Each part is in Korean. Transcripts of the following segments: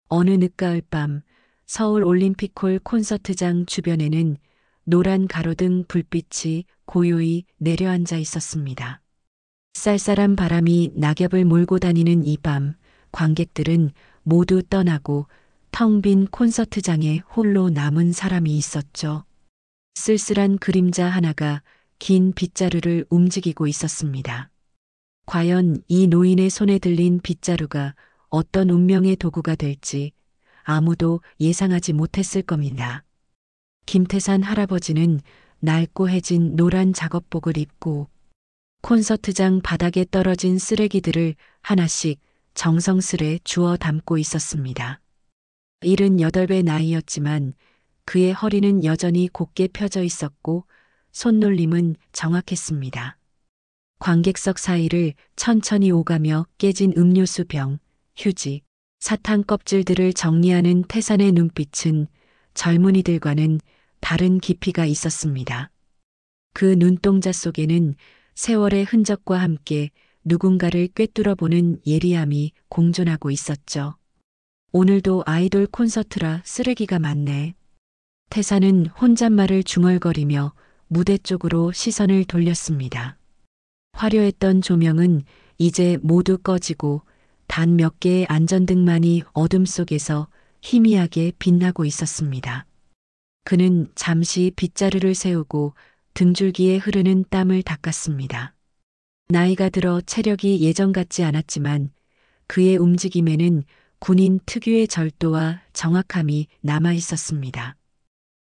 어느 늦가을 밤 서울 올림픽홀 콘서트장 주변에는 노란 가로등 불빛이 고요히 내려앉아 있었습니다. 쌀쌀한 바람이 낙엽을 몰고 다니는 이 밤, 관객들은 모두 떠나고 텅 빈 콘서트장에 홀로 남은 사람이 있었죠. 쓸쓸한 그림자 하나가 긴 빗자루를 움직이고 있었습니다. 과연 이 노인의 손에 들린 빗자루가 어떤 운명의 도구가 될지 아무도 예상하지 못했을 겁니다. 김태산 할아버지는 낡고 해진 노란 작업복을 입고 콘서트장 바닥에 떨어진 쓰레기들을 하나씩 정성스레 주워 담고 있었습니다. 78의 나이였지만 그의 허리는 여전히 곧게 펴져 있었고 손놀림은 정확했습니다. 관객석 사이를 천천히 오가며 깨진 음료수 병, 휴지, 사탕 껍질들을 정리하는 태산의 눈빛은 젊은이들과는 다른 깊이가 있었습니다. 그 눈동자 속에는 세월의 흔적과 함께 누군가를 꿰뚫어보는 예리함이 공존하고 있었죠. 오늘도 아이돌 콘서트라 쓰레기가 많네. 태사는 혼잣말을 중얼거리며 무대 쪽으로 시선을 돌렸습니다. 화려했던 조명은 이제 모두 꺼지고 단 몇 개의 안전등만이 어둠 속에서 희미하게 빛나고 있었습니다. 그는 잠시 빗자루를 세우고 등줄기에 흐르는 땀을 닦았습니다. 나이가 들어 체력이 예전 같지 않았지만 그의 움직임에는 군인 특유의 절도와 정확함이 남아 있었습니다.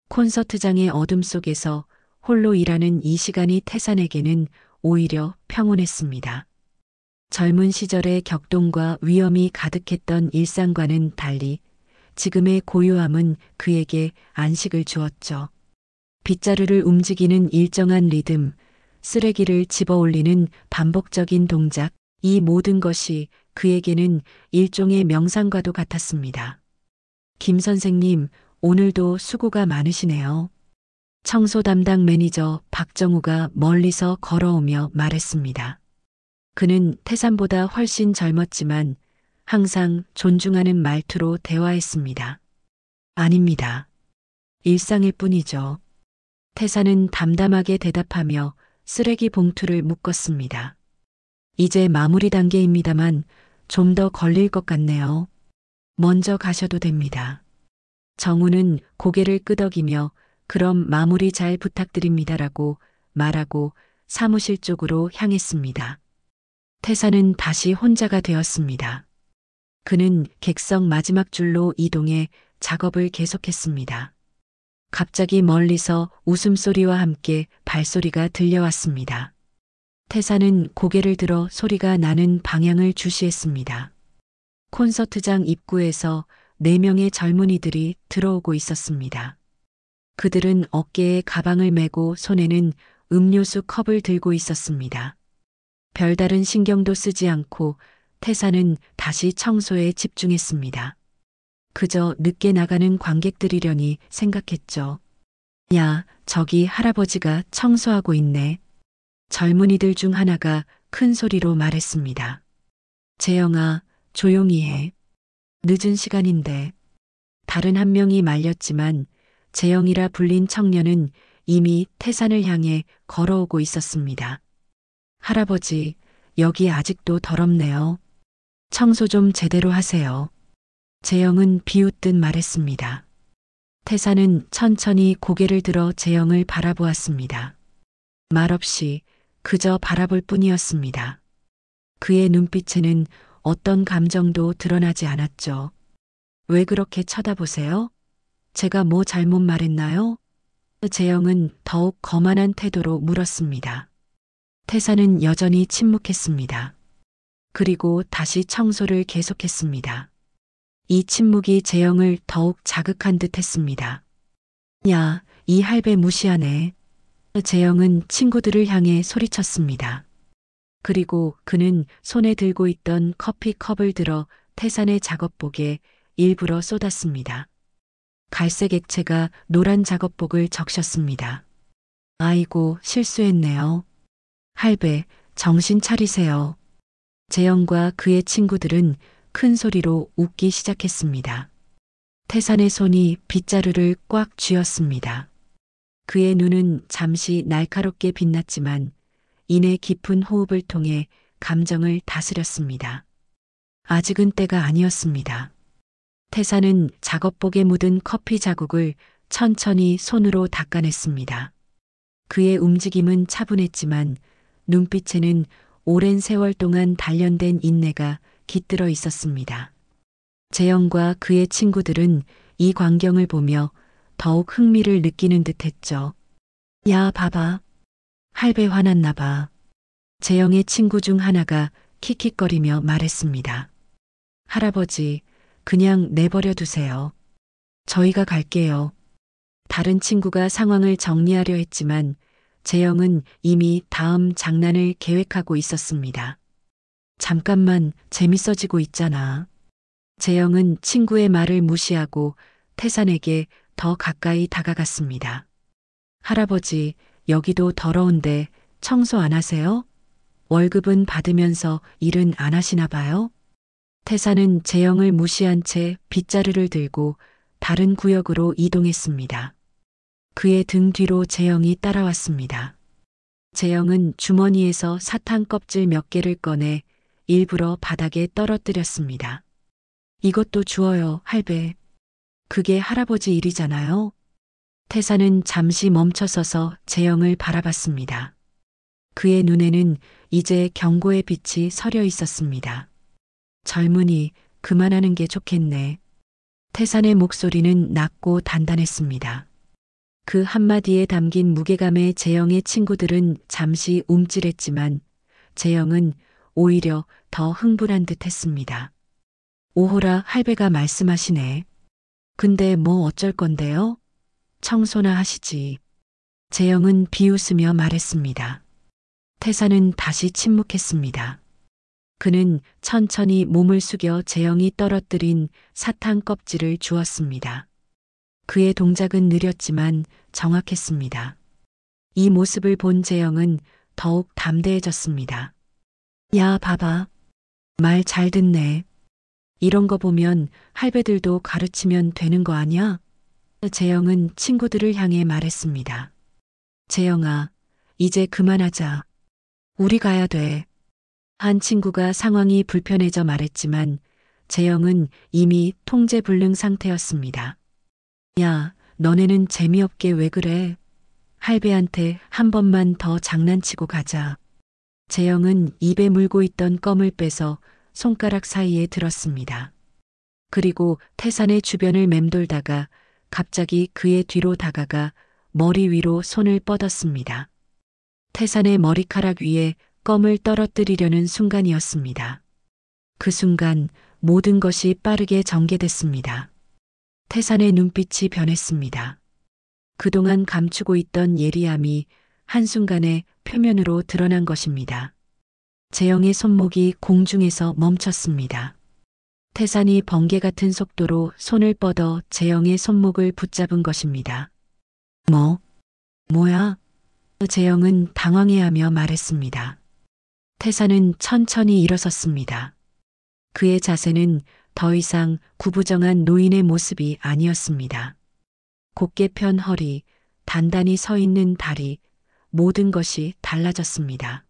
콘서트장의 어둠 속에서 홀로 일하는 이 시간이 태산에게는 오히려 평온했습니다. 젊은 시절의 격동과 위험이 가득했던 일상과는 달리 지금의 고요함은 그에게 안식을 주었죠. 빗자루를 움직이는 일정한 리듬, 쓰레기를 집어올리는 반복적인 동작, 이 모든 것이 그에게는 일종의 명상과도 같았습니다. 김 선생님, 오늘도 수고가 많으시네요. 청소 담당 매니저 박정우가 멀리서 걸어오며 말했습니다. 그는 태산보다 훨씬 젊었지만 항상 존중하는 말투로 대화했습니다. 아닙니다. 일상일 뿐이죠. 태산은 담담하게 대답하며 쓰레기 봉투를 묶었습니다. 이제 마무리 단계입니다만 좀 더 걸릴 것 같네요. 먼저 가셔도 됩니다. 정우는 고개를 끄덕이며 그럼 마무리 잘 부탁드립니다라고 말하고 사무실 쪽으로 향했습니다. 태사는 다시 혼자가 되었습니다. 그는 객석 마지막 줄로 이동해 작업을 계속했습니다. 갑자기 멀리서 웃음소리와 함께 발소리가 들려왔습니다. 태사는 고개를 들어 소리가 나는 방향을 주시했습니다. 콘서트장 입구에서 4명의 젊은이들이 들어오고 있었습니다. 그들은 어깨에 가방을 메고 손에는 음료수 컵을 들고 있었습니다. 별다른 신경도 쓰지 않고 태사는 다시 청소에 집중했습니다. 그저 늦게 나가는 관객들이려니 생각했죠. 야, 저기 할아버지가 청소하고 있네. 젊은이들 중 하나가 큰 소리로 말했습니다. 재영아, 조용히 해. 늦은 시간인데. 다른 한 명이 말렸지만 재영이라 불린 청년은 이미 태산을 향해 걸어오고 있었습니다. 할아버지, 여기 아직도 더럽네요. 청소 좀 제대로 하세요. 재영은 비웃듯 말했습니다. 태산은 천천히 고개를 들어 재영을 바라보았습니다. 말없이 그저 바라볼 뿐이었습니다. 그의 눈빛에는 어떤 감정도 드러나지 않았죠. 왜 그렇게 쳐다보세요? 제가 뭐 잘못 말했나요? 재영은 더욱 거만한 태도로 물었습니다. 태사는 여전히 침묵했습니다. 그리고 다시 청소를 계속했습니다. 이 침묵이 재영을 더욱 자극한 듯 했습니다. 야, 이 할배 무시하네. 재영은 친구들을 향해 소리쳤습니다. 그리고 그는 손에 들고 있던 커피컵을 들어 태산의 작업복에 일부러 쏟았습니다. 갈색 액체가 노란 작업복을 적셨습니다. 아이고, 실수했네요. 할배, 정신 차리세요. 재영과 그의 친구들은 큰 소리로 웃기 시작했습니다. 태산의 손이 빗자루를 꽉 쥐었습니다. 그의 눈은 잠시 날카롭게 빛났지만 이내 깊은 호흡을 통해 감정을 다스렸습니다. 아직은 때가 아니었습니다. 태산은 작업복에 묻은 커피 자국을 천천히 손으로 닦아냈습니다. 그의 움직임은 차분했지만 눈빛에는 오랜 세월 동안 단련된 인내가 깃들어 있었습니다. 재영과 그의 친구들은 이 광경을 보며 더욱 흥미를 느끼는 듯 했죠. 야, 봐봐. 할배 화났나 봐. 재영의 친구 중 하나가 킥킥거리며 말했습니다. 할아버지, 그냥 내버려 두세요. 저희가 갈게요. 다른 친구가 상황을 정리하려 했지만 재영은 이미 다음 장난을 계획하고 있었습니다. 잠깐만, 재밌어지고 있잖아. 재영은 친구의 말을 무시하고 태산에게 더 가까이 다가갔습니다. 할아버지, 여기도 더러운데 청소 안 하세요? 월급은 받으면서 일은 안 하시나 봐요? 태산은 재영을 무시한 채 빗자루를 들고 다른 구역으로 이동했습니다. 그의 등 뒤로 재영이 따라왔습니다. 재영은 주머니에서 사탕 껍질 몇 개를 꺼내 일부러 바닥에 떨어뜨렸습니다. 이것도 주어요, 할배. 그게 할아버지 일이잖아요. 태산은 잠시 멈춰서서 재영을 바라봤습니다. 그의 눈에는 이제 경고의 빛이 서려 있었습니다. 젊은이, 그만하는 게 좋겠네. 태산의 목소리는 낮고 단단했습니다. 그 한마디에 담긴 무게감에 재영의 친구들은 잠시 움찔했지만 재영은 오히려 더 흥분한 듯 했습니다. 오호라, 할배가 말씀하시네. 근데 뭐 어쩔 건데요? 청소나 하시지. 재영은 비웃으며 말했습니다. 태산은 다시 침묵했습니다. 그는 천천히 몸을 숙여 재영이 떨어뜨린 사탕 껍질을 주었습니다. 그의 동작은 느렸지만 정확했습니다. 이 모습을 본 재영은 더욱 담대해졌습니다. 야, 봐봐. 말 잘 듣네. 이런 거 보면 할배들도 가르치면 되는 거 아니야? 재영은 친구들을 향해 말했습니다. 재영아, 이제 그만하자. 우리 가야 돼. 한 친구가 상황이 불편해져 말했지만 재영은 이미 통제불능 상태였습니다. 야, 너네는 재미없게 왜 그래? 할배한테 한 번만 더 장난치고 가자. 재영은 입에 물고 있던 껌을 빼서 손가락 사이에 들었습니다. 그리고 태산의 주변을 맴돌다가 갑자기 그의 뒤로 다가가 머리 위로 손을 뻗었습니다. 태산의 머리카락 위에 껌을 떨어뜨리려는 순간이었습니다. 그 순간 모든 것이 빠르게 전개됐습니다. 태산의 눈빛이 변했습니다. 그동안 감추고 있던 예리함이 한순간에 표면으로 드러난 것입니다. 재영의 손목이 공중에서 멈췄습니다. 태산이 번개 같은 속도로 손을 뻗어 재영의 손목을 붙잡은 것입니다. 뭐야? 재영은 당황해하며 말했습니다. 태산은 천천히 일어섰습니다. 그의 자세는 더 이상 구부정한 노인의 모습이 아니었습니다. 곧게 편 허리, 단단히 서 있는 다리, 모든 것이 달라졌습니다.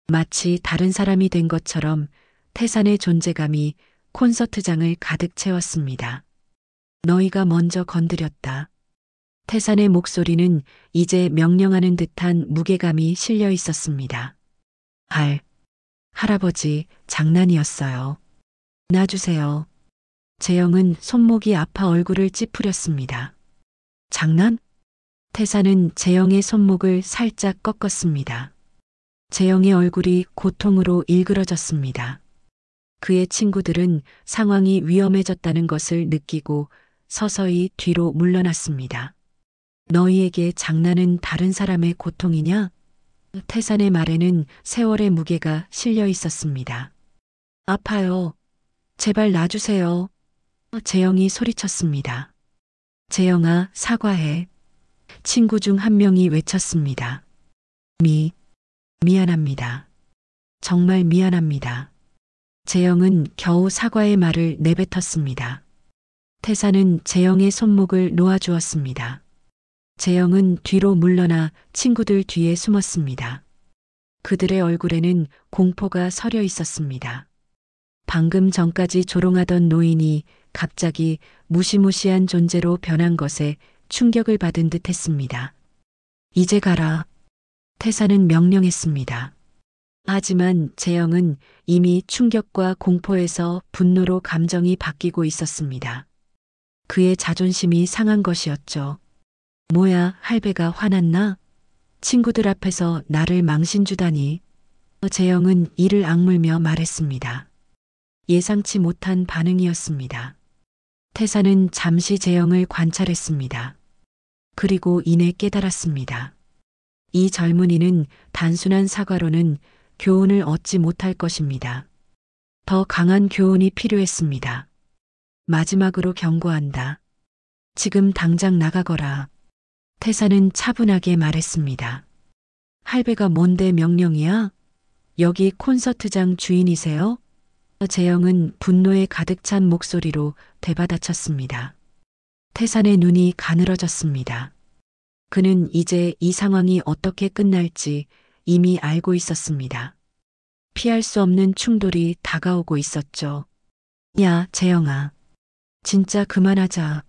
마치 다른 사람이 된 것처럼 태산의 존재감이 콘서트장을 가득 채웠습니다. 너희가 먼저 건드렸다. 태산의 목소리는 이제 명령하는 듯한 무게감이 실려 있었습니다. 할아버지, 장난이었어요. 놔주세요. 재영은 손목이 아파 얼굴을 찌푸렸습니다. 장난? 태산은 재영의 손목을 살짝 꺾었습니다. 재영의 얼굴이 고통으로 일그러졌습니다. 그의 친구들은 상황이 위험해졌다는 것을 느끼고 서서히 뒤로 물러났습니다. 너희에게 장난은 다른 사람의 고통이냐? 태산의 말에는 세월의 무게가 실려 있었습니다. 아파요. 제발 놔주세요. 재영이 소리쳤습니다. 재영아, 사과해. 친구 중 한 명이 외쳤습니다. 미안합니다. 정말 미안합니다. 재영은 겨우 사과의 말을 내뱉었습니다. 태사는 재영의 손목을 놓아주었습니다. 재영은 뒤로 물러나 친구들 뒤에 숨었습니다. 그들의 얼굴에는 공포가 서려 있었습니다. 방금 전까지 조롱하던 노인이 갑자기 무시무시한 존재로 변한 것에 충격을 받은 듯 했습니다. 이제 가라. 태사는 명령했습니다. 하지만 재영은 이미 충격과 공포에서 분노로 감정이 바뀌고 있었습니다. 그의 자존심이 상한 것이었죠. 뭐야, 할배가 화났나? 친구들 앞에서 나를 망신주다니. 재영은 이를 악물며 말했습니다. 예상치 못한 반응이었습니다. 태사는 잠시 재영을 관찰했습니다. 그리고 이내 깨달았습니다. 이 젊은이는 단순한 사과로는 교훈을 얻지 못할 것입니다. 더 강한 교훈이 필요했습니다. 마지막으로 경고한다. 지금 당장 나가거라. 태사는 차분하게 말했습니다. 할배가 뭔데 명령이야? 여기 콘서트장 주인이세요? 재영은 분노에 가득 찬 목소리로 되받아쳤습니다. 태산의 눈이 가늘어졌습니다. 그는 이제 이 상황이 어떻게 끝날지 이미 알고 있었습니다. 피할 수 없는 충돌이 다가오고 있었죠. 야, 재영아. 진짜 그만하자.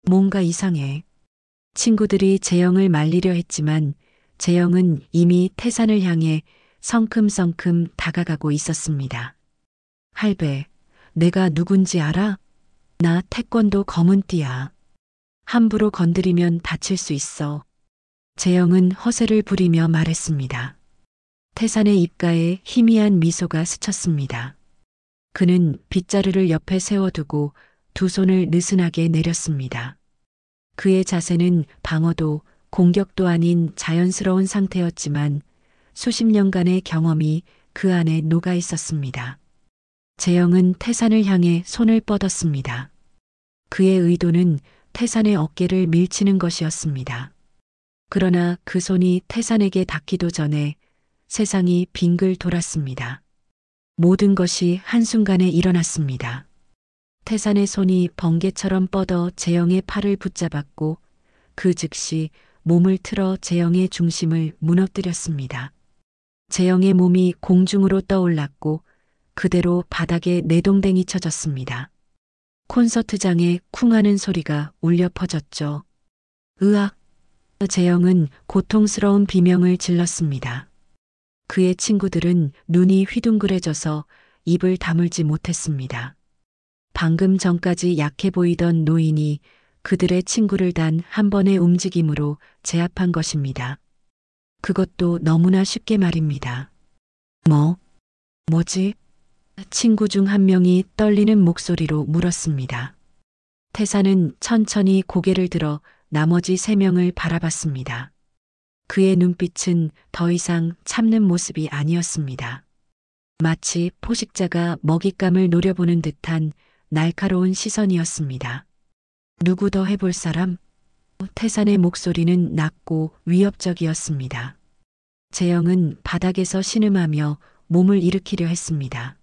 뭔가 이상해. 친구들이 재영을 말리려 했지만 재영은 이미 태산을 향해 성큼성큼 다가가고 있었습니다. 할배, 내가 누군지 알아? 나 태권도 검은띠야. 함부로 건드리면 다칠 수 있어. 재영은 허세를 부리며 말했습니다. 태산의 입가에 희미한 미소가 스쳤습니다. 그는 빗자루를 옆에 세워두고 두 손을 느슨하게 내렸습니다. 그의 자세는 방어도 공격도 아닌 자연스러운 상태였지만 수십 년간의 경험이 그 안에 녹아 있었습니다. 재영은 태산을 향해 손을 뻗었습니다. 그의 의도는 태산의 어깨를 밀치는 것이었습니다. 그러나 그 손이 태산에게 닿기도 전에 세상이 빙글 돌았습니다. 모든 것이 한순간에 일어났습니다. 태산의 손이 번개처럼 뻗어 재영의 팔을 붙잡았고 그 즉시 몸을 틀어 재영의 중심을 무너뜨렸습니다. 재영의 몸이 공중으로 떠올랐고 그대로 바닥에 내동댕이 쳐졌습니다. 콘서트장에 쿵하는 소리가 울려 퍼졌죠. 으악! 재영은 고통스러운 비명을 질렀습니다. 그의 친구들은 눈이 휘둥그레져서 입을 다물지 못했습니다. 방금 전까지 약해 보이던 노인이 그들의 친구를 단 한 번의 움직임으로 제압한 것입니다. 그것도 너무나 쉽게 말입니다. 뭐지? 친구 중 한 명이 떨리는 목소리로 물었습니다. 태사는 천천히 고개를 들어 나머지 세 명을 바라봤습니다. 그의 눈빛은 더 이상 참는 모습이 아니었습니다. 마치 포식자가 먹잇감을 노려보는 듯한 날카로운 시선이었습니다. 누구 더 해볼 사람? 태산의 목소리는 낮고 위협적이었습니다. 재영은 바닥에서 신음하며 몸을 일으키려 했습니다.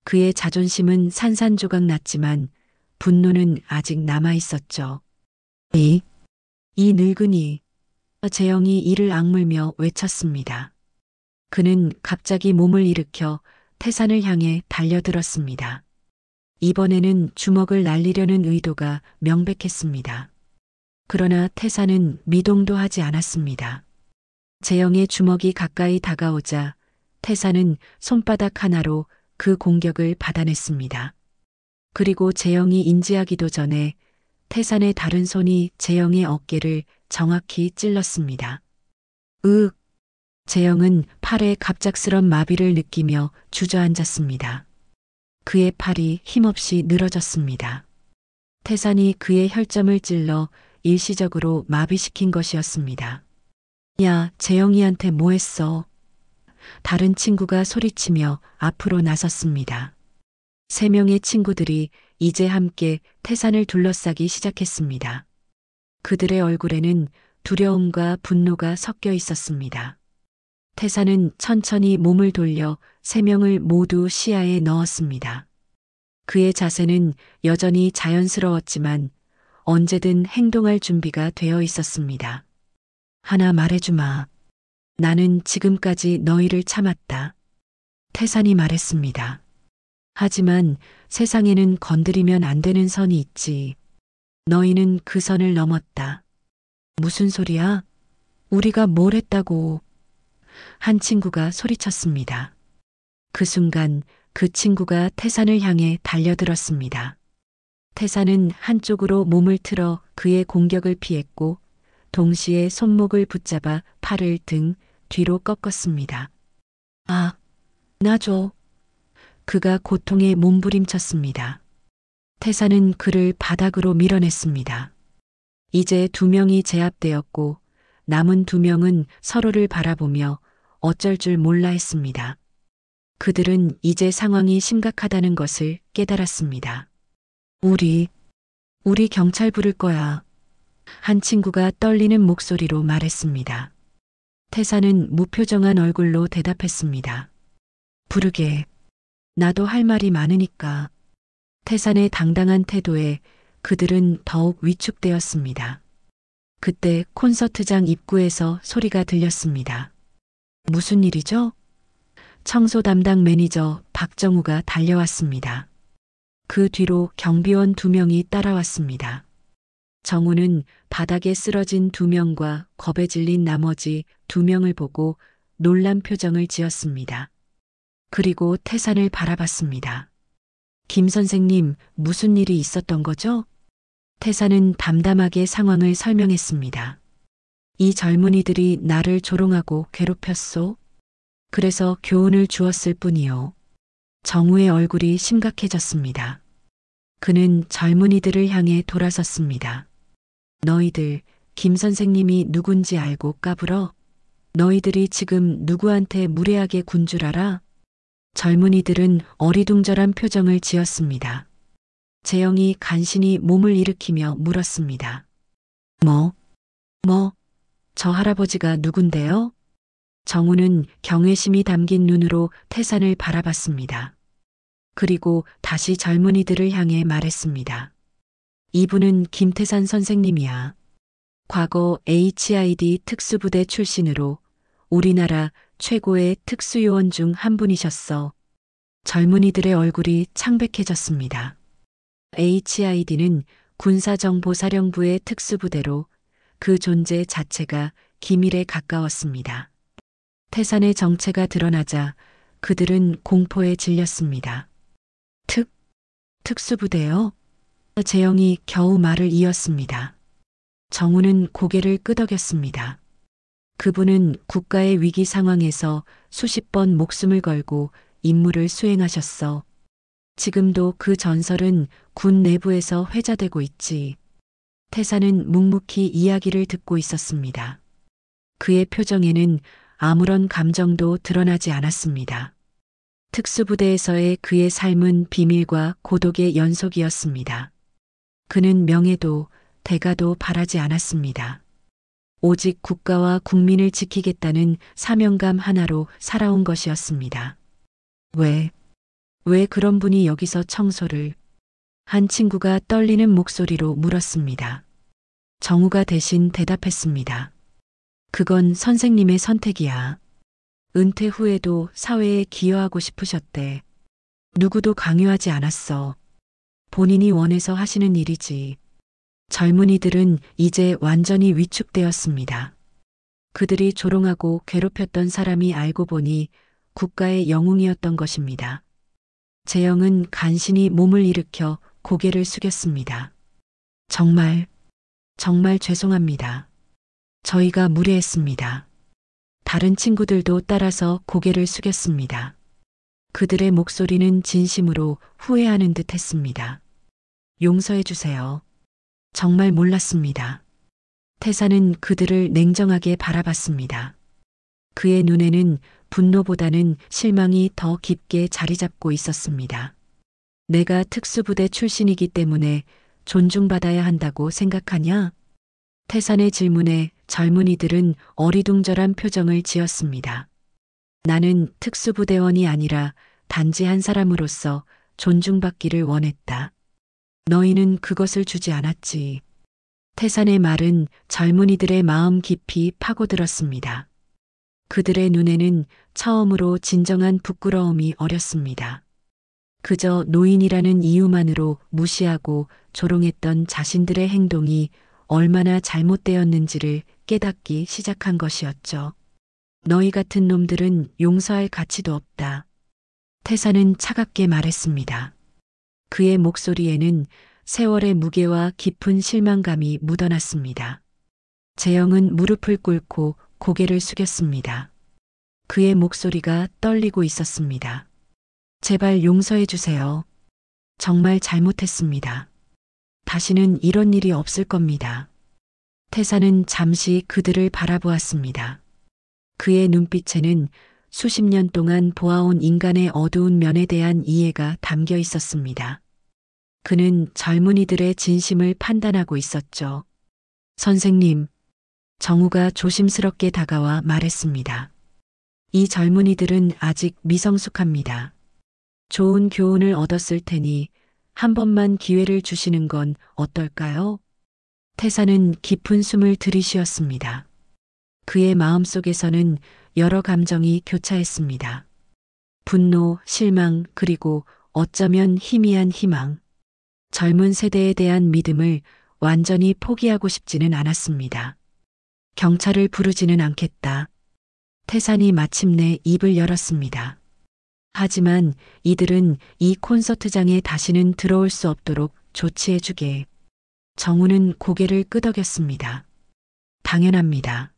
그의 자존심은 산산조각 났지만 분노는 아직 남아 있었죠. 이 늙은이. 재영이 이를 악물며 외쳤습니다. 그는 갑자기 몸을 일으켜 태산을 향해 달려들었습니다. 이번에는 주먹을 날리려는 의도가 명백했습니다. 그러나 태산은 미동도 하지 않았습니다. 재영의 주먹이 가까이 다가오자 태산은 손바닥 하나로 그 공격을 받아냈습니다. 그리고 재영이 인지하기도 전에 태산의 다른 손이 재영의 어깨를 정확히 찔렀습니다. 으윽! 재영은 팔에 갑작스런 마비를 느끼며 주저앉았습니다. 그의 팔이 힘없이 늘어졌습니다. 태산이 그의 혈점을 찔러 일시적으로 마비시킨 것이었습니다. 야, 재영이한테 뭐 했어? 다른 친구가 소리치며 앞으로 나섰습니다. 세 명의 친구들이 이제 함께 태산을 둘러싸기 시작했습니다. 그들의 얼굴에는 두려움과 분노가 섞여 있었습니다. 태사는 천천히 몸을 돌려 세 명을 모두 시야에 넣었습니다. 그의 자세는 여전히 자연스러웠지만 언제든 행동할 준비가 되어 있었습니다. 하나 말해주마. 나는 지금까지 너희를 참았다. 태산이 말했습니다. 하지만 세상에는 건드리면 안 되는 선이 있지. 너희는 그 선을 넘었다. 무슨 소리야? 우리가 뭘 했다고? 한 친구가 소리쳤습니다. 그 순간 그 친구가 태산을 향해 달려들었습니다. 태산은 한쪽으로 몸을 틀어 그의 공격을 피했고 동시에 손목을 붙잡아 팔을 등 뒤로 꺾었습니다. 아, 나 줘. 그가 고통에 몸부림쳤습니다. 태산은 그를 바닥으로 밀어냈습니다. 이제 두 명이 제압되었고 남은 두 명은 서로를 바라보며 어쩔 줄 몰라 했습니다. 그들은 이제 상황이 심각하다는 것을 깨달았습니다. 우리 경찰 부를 거야. 한 친구가 떨리는 목소리로 말했습니다. 태사는 무표정한 얼굴로 대답했습니다. 부르게. 나도 할 말이 많으니까. 태산의 당당한 태도에 그들은 더욱 위축되었습니다. 그때 콘서트장 입구에서 소리가 들렸습니다. 무슨 일이죠? 청소 담당 매니저 박정우가 달려왔습니다. 그 뒤로 경비원 두 명이 따라왔습니다. 정우는 바닥에 쓰러진 두 명과 겁에 질린 나머지 두 명을 보고 놀란 표정을 지었습니다. 그리고 태산을 바라봤습니다. 김 선생님, 무슨 일이 있었던 거죠? 태산은 담담하게 상황을 설명했습니다. 이 젊은이들이 나를 조롱하고 괴롭혔소. 그래서 교훈을 주었을 뿐이요. 정우의 얼굴이 심각해졌습니다. 그는 젊은이들을 향해 돌아섰습니다. 너희들, 김 선생님이 누군지 알고 까불어? 너희들이 지금 누구한테 무례하게 군 줄 알아? 젊은이들은 어리둥절한 표정을 지었습니다. 재영이 간신히 몸을 일으키며 물었습니다. 뭐, 저 할아버지가 누군데요? 정우는 경외심이 담긴 눈으로 태산을 바라봤습니다. 그리고 다시 젊은이들을 향해 말했습니다. 이분은 김태산 선생님이야. 과거 HID 특수부대 출신으로 우리나라 최고의 특수요원 중 한 분이셨어. 젊은이들의 얼굴이 창백해졌습니다. HID는 군사정보사령부의 특수부대로 그 존재 자체가 기밀에 가까웠습니다. 태산의 정체가 드러나자 그들은 공포에 질렸습니다. 특수부대요? 재영이 겨우 말을 이었습니다. 정우는 고개를 끄덕였습니다. 그분은 국가의 위기 상황에서 수십 번 목숨을 걸고 임무를 수행하셨어. 지금도 그 전설은 군 내부에서 회자되고 있지. 태산은 묵묵히 이야기를 듣고 있었습니다. 그의 표정에는 아무런 감정도 드러나지 않았습니다. 특수부대에서의 그의 삶은 비밀과 고독의 연속이었습니다. 그는 명예도 대가도 바라지 않았습니다. 오직 국가와 국민을 지키겠다는 사명감 하나로 살아온 것이었습니다. 왜 그런 분이 여기서 청소를? 한 친구가 떨리는 목소리로 물었습니다. 정우가 대신 대답했습니다. 그건 선생님의 선택이야. 은퇴 후에도 사회에 기여하고 싶으셨대. 누구도 강요하지 않았어. 본인이 원해서 하시는 일이지. 젊은이들은 이제 완전히 위축되었습니다. 그들이 조롱하고 괴롭혔던 사람이 알고 보니 국가의 영웅이었던 것입니다. 재영은 간신히 몸을 일으켜 고개를 숙였습니다. 정말 죄송합니다. 저희가 무례했습니다. 다른 친구들도 따라서 고개를 숙였습니다. 그들의 목소리는 진심으로 후회하는 듯 했습니다. 용서해 주세요. 정말 몰랐습니다. 태사는 그들을 냉정하게 바라봤습니다. 그의 눈에는 분노보다는 실망이 더 깊게 자리 잡고 있었습니다. 내가 특수부대 출신이기 때문에 존중받아야 한다고 생각하냐? 태산의 질문에 젊은이들은 어리둥절한 표정을 지었습니다. 나는 특수부대원이 아니라 단지 한 사람으로서 존중받기를 원했다. 너희는 그것을 주지 않았지. 태산의 말은 젊은이들의 마음 깊이 파고들었습니다. 그들의 눈에는 처음으로 진정한 부끄러움이 어렸습니다. 그저 노인이라는 이유만으로 무시하고 조롱했던 자신들의 행동이 얼마나 잘못되었는지를 깨닫기 시작한 것이었죠. 너희 같은 놈들은 용서할 가치도 없다. 태산은 차갑게 말했습니다. 그의 목소리에는 세월의 무게와 깊은 실망감이 묻어났습니다. 재영은 무릎을 꿇고 고개를 숙였습니다. 그의 목소리가 떨리고 있었습니다. 제발 용서해 주세요. 정말 잘못했습니다. 다시는 이런 일이 없을 겁니다. 태사는 잠시 그들을 바라보았습니다. 그의 눈빛에는 수십 년 동안 보아온 인간의 어두운 면에 대한 이해가 담겨 있었습니다. 그는 젊은이들의 진심을 판단하고 있었죠. 선생님, 정우가 조심스럽게 다가와 말했습니다. 이 젊은이들은 아직 미성숙합니다. 좋은 교훈을 얻었을 테니 한 번만 기회를 주시는 건 어떨까요? 태사는 깊은 숨을 들이쉬었습니다. 그의 마음속에서는 여러 감정이 교차했습니다. 분노, 실망, 그리고 어쩌면 희미한 희망. 젊은 세대에 대한 믿음을 완전히 포기하고 싶지는 않았습니다. 경찰을 부르지는 않겠다. 태산이 마침내 입을 열었습니다. 하지만 이들은 이 콘서트장에 다시는 들어올 수 없도록 조치해주게. 정우는 고개를 끄덕였습니다. 당연합니다.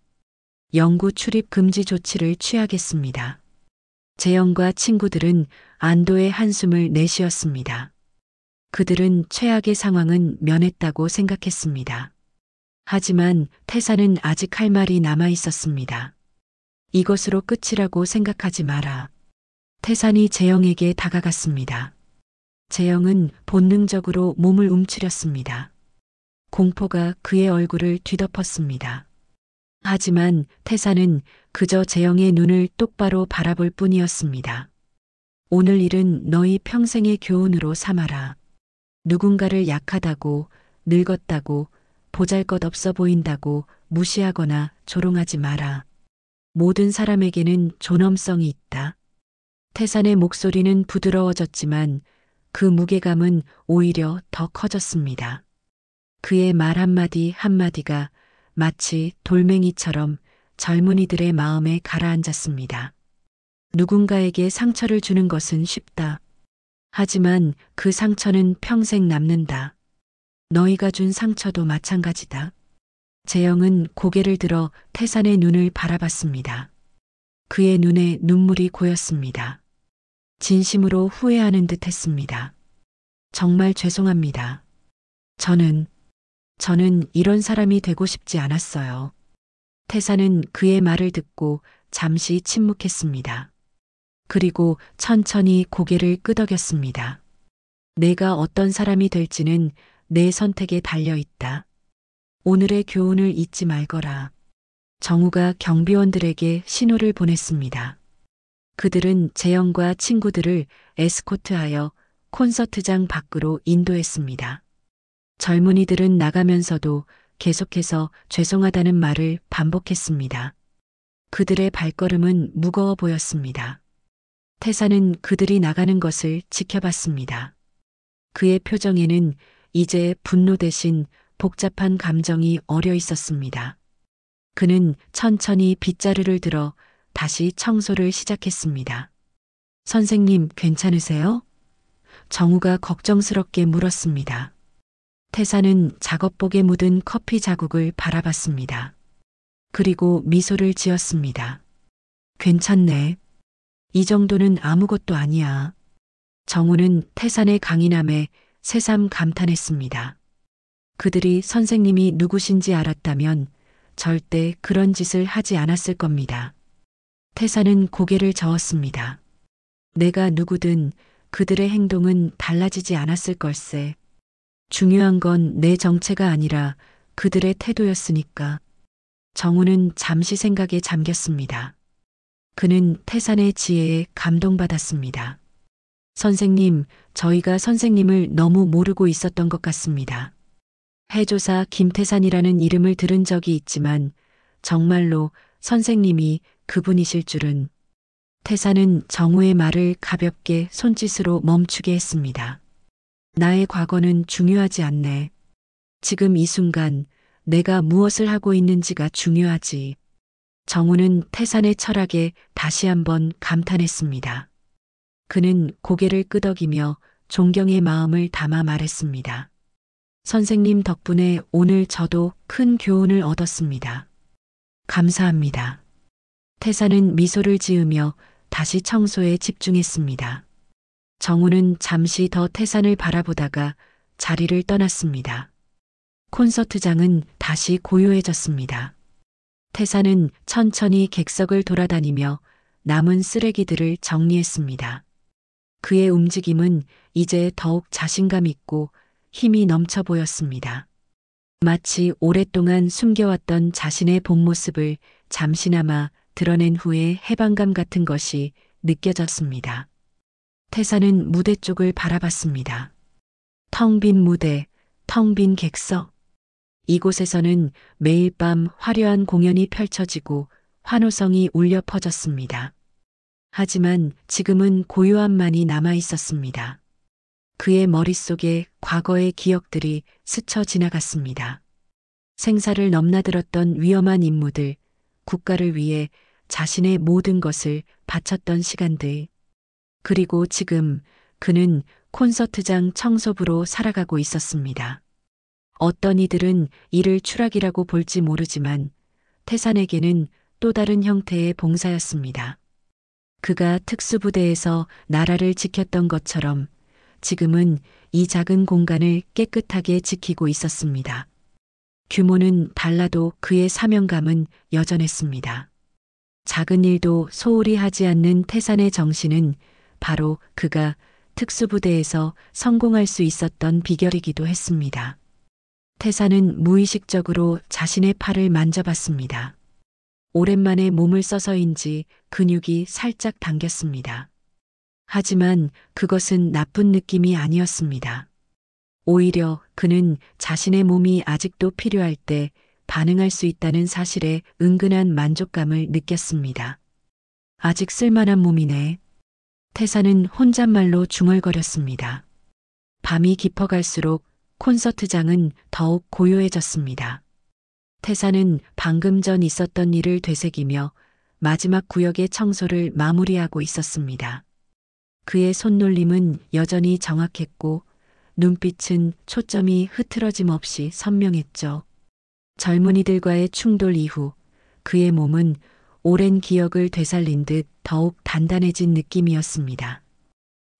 영구 출입 금지 조치를 취하겠습니다. 재영과 친구들은 안도의 한숨을 내쉬었습니다. 그들은 최악의 상황은 면했다고 생각했습니다. 하지만 태사는 아직 할 말이 남아 있었습니다. 이것으로 끝이라고 생각하지 마라. 태산이 재영에게 다가갔습니다. 재영은 본능적으로 몸을 움츠렸습니다. 공포가 그의 얼굴을 뒤덮었습니다. 하지만 태산은 그저 재영의 눈을 똑바로 바라볼 뿐이었습니다. 오늘 일은 너희 평생의 교훈으로 삼아라. 누군가를 약하다고, 늙었다고, 보잘것없어 보인다고 무시하거나 조롱하지 마라. 모든 사람에게는 존엄성이 있다. 태산의 목소리는 부드러워졌지만 그 무게감은 오히려 더 커졌습니다. 그의 말 한마디 한마디가 마치 돌멩이처럼 젊은이들의 마음에 가라앉았습니다. 누군가에게 상처를 주는 것은 쉽다. 하지만 그 상처는 평생 남는다. 너희가 준 상처도 마찬가지다. 재영은 고개를 들어 태산의 눈을 바라봤습니다. 그의 눈에 눈물이 고였습니다. 진심으로 후회하는 듯 했습니다. 정말 죄송합니다. 저는 이런 사람이 되고 싶지 않았어요. 태사는 그의 말을 듣고 잠시 침묵했습니다. 그리고 천천히 고개를 끄덕였습니다. 내가 어떤 사람이 될지는 내 선택에 달려 있다. 오늘의 교훈을 잊지 말거라. 정우가 경비원들에게 신호를 보냈습니다. 그들은 재영과 친구들을 에스코트하여 콘서트장 밖으로 인도했습니다. 젊은이들은 나가면서도 계속해서 죄송하다는 말을 반복했습니다. 그들의 발걸음은 무거워 보였습니다. 태사는 그들이 나가는 것을 지켜봤습니다. 그의 표정에는 이제 분노 대신 복잡한 감정이 어려 있었습니다. 그는 천천히 빗자루를 들어 다시 청소를 시작했습니다. 선생님, 괜찮으세요? 정우가 걱정스럽게 물었습니다. 태사는 작업복에 묻은 커피 자국을 바라봤습니다. 그리고 미소를 지었습니다. 괜찮네. 이 정도는 아무것도 아니야. 정우는 태산의 강인함에 새삼 감탄했습니다. 그들이 선생님이 누구신지 알았다면 절대 그런 짓을 하지 않았을 겁니다. 태산은 고개를 저었습니다. 내가 누구든 그들의 행동은 달라지지 않았을 걸세. 중요한 건 내 정체가 아니라 그들의 태도였으니까. 정우는 잠시 생각에 잠겼습니다. 그는 태산의 지혜에 감동받았습니다. 선생님, 저희가 선생님을 너무 모르고 있었던 것 같습니다. 해조사 김태산이라는 이름을 들은 적이 있지만 정말로 선생님이 그분이실 줄은. 태산은 정우의 말을 가볍게 손짓으로 멈추게 했습니다. 나의 과거는 중요하지 않네. 지금 이 순간 내가 무엇을 하고 있는지가 중요하지. 정우는 태산의 철학에 다시 한번 감탄했습니다. 그는 고개를 끄덕이며 존경의 마음을 담아 말했습니다. 선생님 덕분에 오늘 저도 큰 교훈을 얻었습니다. 감사합니다. 태산은 미소를 지으며 다시 청소에 집중했습니다. 정우는 잠시 더 태산을 바라보다가 자리를 떠났습니다. 콘서트장은 다시 고요해졌습니다. 태산은 천천히 객석을 돌아다니며 남은 쓰레기들을 정리했습니다. 그의 움직임은 이제 더욱 자신감 있고 힘이 넘쳐 보였습니다. 마치 오랫동안 숨겨왔던 자신의 본 모습을 잠시나마 드러낸 후에 해방감 같은 것이 느껴졌습니다. 태산은 무대 쪽을 바라봤습니다. 텅 빈 무대, 텅 빈 객석. 이곳에서는 매일 밤 화려한 공연이 펼쳐지고 환호성이 울려 퍼졌습니다. 하지만 지금은 고요함만이 남아 있었습니다. 그의 머릿속에 과거의 기억들이 스쳐 지나갔습니다. 생사를 넘나들었던 위험한 임무들, 국가를 위해 자신의 모든 것을 바쳤던 시간들. 그리고 지금 그는 콘서트장 청소부로 살아가고 있었습니다. 어떤 이들은 이를 추락이라고 볼지 모르지만 태산에게는 또 다른 형태의 봉사였습니다. 그가 특수부대에서 나라를 지켰던 것처럼 지금은 이 작은 공간을 깨끗하게 지키고 있었습니다. 규모는 달라도 그의 사명감은 여전했습니다. 작은 일도 소홀히 하지 않는 태산의 정신은 바로 그가 특수부대에서 성공할 수 있었던 비결이기도 했습니다. 태산은 무의식적으로 자신의 팔을 만져봤습니다. 오랜만에 몸을 써서인지 근육이 살짝 당겼습니다. 하지만 그것은 나쁜 느낌이 아니었습니다. 오히려 그는 자신의 몸이 아직도 필요할 때 반응할 수 있다는 사실에 은근한 만족감을 느꼈습니다. 아직 쓸만한 몸이네. 태산은 혼잣말로 중얼거렸습니다. 밤이 깊어갈수록 콘서트장은 더욱 고요해졌습니다. 태산은 방금 전 있었던 일을 되새기며 마지막 구역의 청소를 마무리하고 있었습니다. 그의 손놀림은 여전히 정확했고 눈빛은 초점이 흐트러짐 없이 선명했죠. 젊은이들과의 충돌 이후 그의 몸은 오랜 기억을 되살린 듯 더욱 단단해진 느낌이었습니다.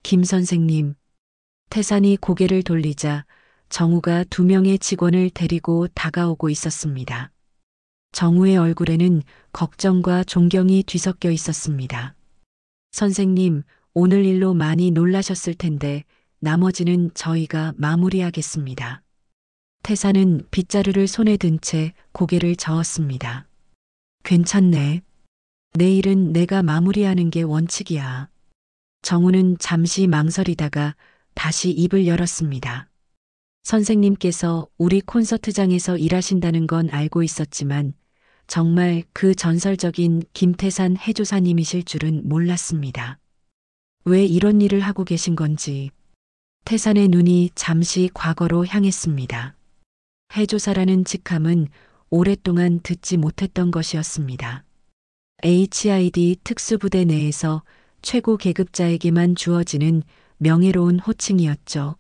김 선생님, 태산이 고개를 돌리자 정우가 2명의 직원을 데리고 다가오고 있었습니다. 정우의 얼굴에는 걱정과 존경이 뒤섞여 있었습니다. 선생님, 오늘 일로 많이 놀라셨을 텐데 나머지는 저희가 마무리하겠습니다. 태산은 빗자루를 손에 든 채 고개를 저었습니다. 괜찮네. 내일은 내가 마무리하는 게 원칙이야. 정우는 잠시 망설이다가 다시 입을 열었습니다. 선생님께서 우리 콘서트장에서 일하신다는 건 알고 있었지만 정말 그 전설적인 김태산 해조사님이실 줄은 몰랐습니다. 왜 이런 일을 하고 계신 건지. 태산의 눈이 잠시 과거로 향했습니다. 해조사라는 직함은 오랫동안 듣지 못했던 것이었습니다. HID 특수부대 내에서 최고 계급자에게만 주어지는 명예로운 호칭이었죠.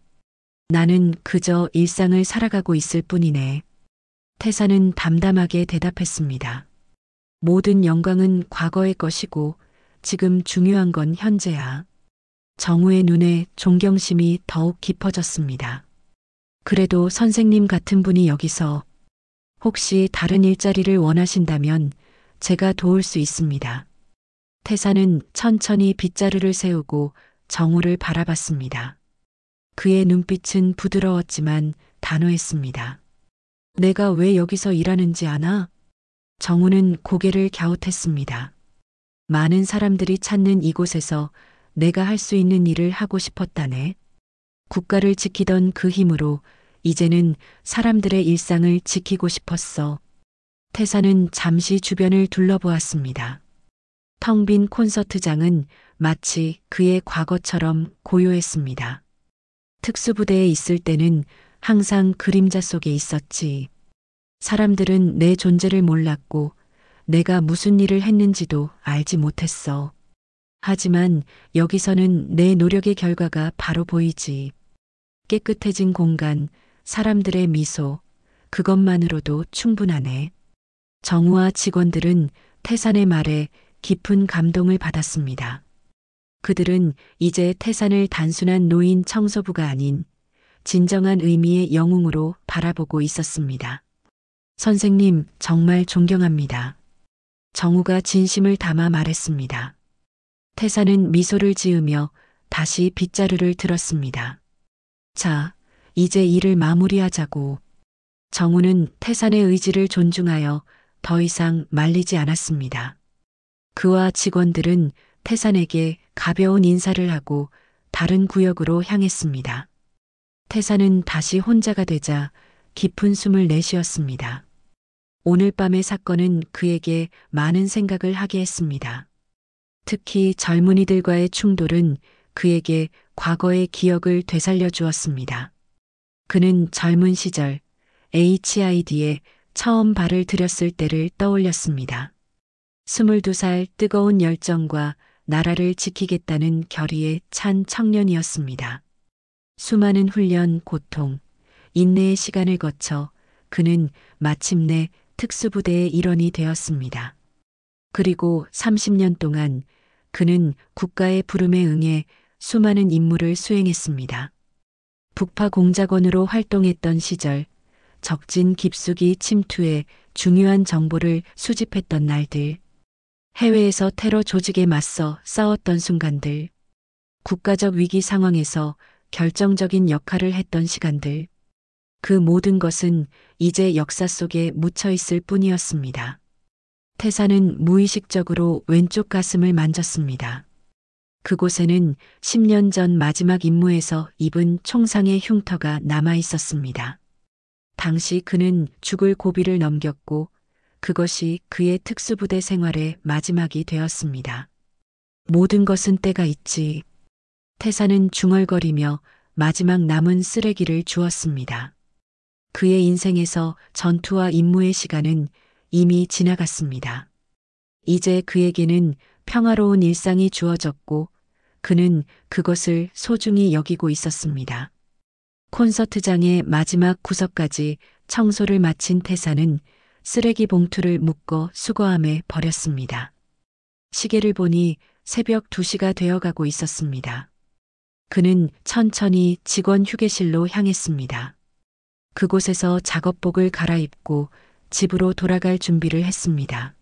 나는 그저 일상을 살아가고 있을 뿐이네. 태산은 담담하게 대답했습니다. 모든 영광은 과거의 것이고 지금 중요한 건 현재야. 정우의 눈에 존경심이 더욱 깊어졌습니다. 그래도 선생님 같은 분이 여기서 혹시 다른 일자리를 원하신다면 제가 도울 수 있습니다. 태산은 천천히 빗자루를 세우고 정우를 바라봤습니다. 그의 눈빛은 부드러웠지만 단호했습니다. 내가 왜 여기서 일하는지 아나? 정우는 고개를 갸웃했습니다. 많은 사람들이 찾는 이곳에서 내가 할 수 있는 일을 하고 싶었다네. 국가를 지키던 그 힘으로 이제는 사람들의 일상을 지키고 싶었어. 태사는 잠시 주변을 둘러보았습니다. 텅 빈 콘서트장은 마치 그의 과거처럼 고요했습니다. 특수부대에 있을 때는 항상 그림자 속에 있었지. 사람들은 내 존재를 몰랐고 내가 무슨 일을 했는지도 알지 못했어. 하지만 여기서는 내 노력의 결과가 바로 보이지. 깨끗해진 공간, 사람들의 미소, 그것만으로도 충분하네. 정우와 직원들은 태산의 말에 깊은 감동을 받았습니다. 그들은 이제 태산을 단순한 노인 청소부가 아닌 진정한 의미의 영웅으로 바라보고 있었습니다. 선생님, 정말 존경합니다. 정우가 진심을 담아 말했습니다. 태산은 미소를 지으며 다시 빗자루를 들었습니다. 자, 이제 일을 마무리하자고. 정우는 태산의 의지를 존중하여 더 이상 말리지 않았습니다. 그와 직원들은 태산에게 가벼운 인사를 하고 다른 구역으로 향했습니다. 태산은 다시 혼자가 되자 깊은 숨을 내쉬었습니다. 오늘 밤의 사건은 그에게 많은 생각을 하게 했습니다. 특히 젊은이들과의 충돌은 그에게 과거의 기억을 되살려 주었습니다. 그는 젊은 시절 HID에 처음 발을 들였을 때를 떠올렸습니다. 22살 뜨거운 열정과 나라를 지키겠다는 결의에 찬 청년이었습니다. 수많은 훈련, 고통, 인내의 시간을 거쳐 그는 마침내 특수부대의 일원이 되었습니다. 그리고 30년 동안 그는 국가의 부름에 응해 수많은 임무를 수행했습니다. 북파 공작원으로 활동했던 시절 적진 깊숙이 침투해 중요한 정보를 수집했던 날들, 해외에서 테러 조직에 맞서 싸웠던 순간들, 국가적 위기 상황에서 결정적인 역할을 했던 시간들, 그 모든 것은 이제 역사 속에 묻혀 있을 뿐이었습니다. 태사는 무의식적으로 왼쪽 가슴을 만졌습니다. 그곳에는 10년 전 마지막 임무에서 입은 총상의 흉터가 남아 있었습니다. 당시 그는 죽을 고비를 넘겼고 그것이 그의 특수부대 생활의 마지막이 되었습니다. 모든 것은 때가 있지. 태사는 중얼거리며 마지막 남은 쓰레기를 주었습니다. 그의 인생에서 전투와 임무의 시간은 이미 지나갔습니다. 이제 그에게는 평화로운 일상이 주어졌고 그는 그것을 소중히 여기고 있었습니다. 콘서트장의 마지막 구석까지 청소를 마친 태사는 쓰레기 봉투를 묶어 수거함에 버렸습니다. 시계를 보니 새벽 2시가 되어가고 있었습니다. 그는 천천히 직원 휴게실로 향했습니다. 그곳에서 작업복을 갈아입고 집으로 돌아갈 준비를 했습니다.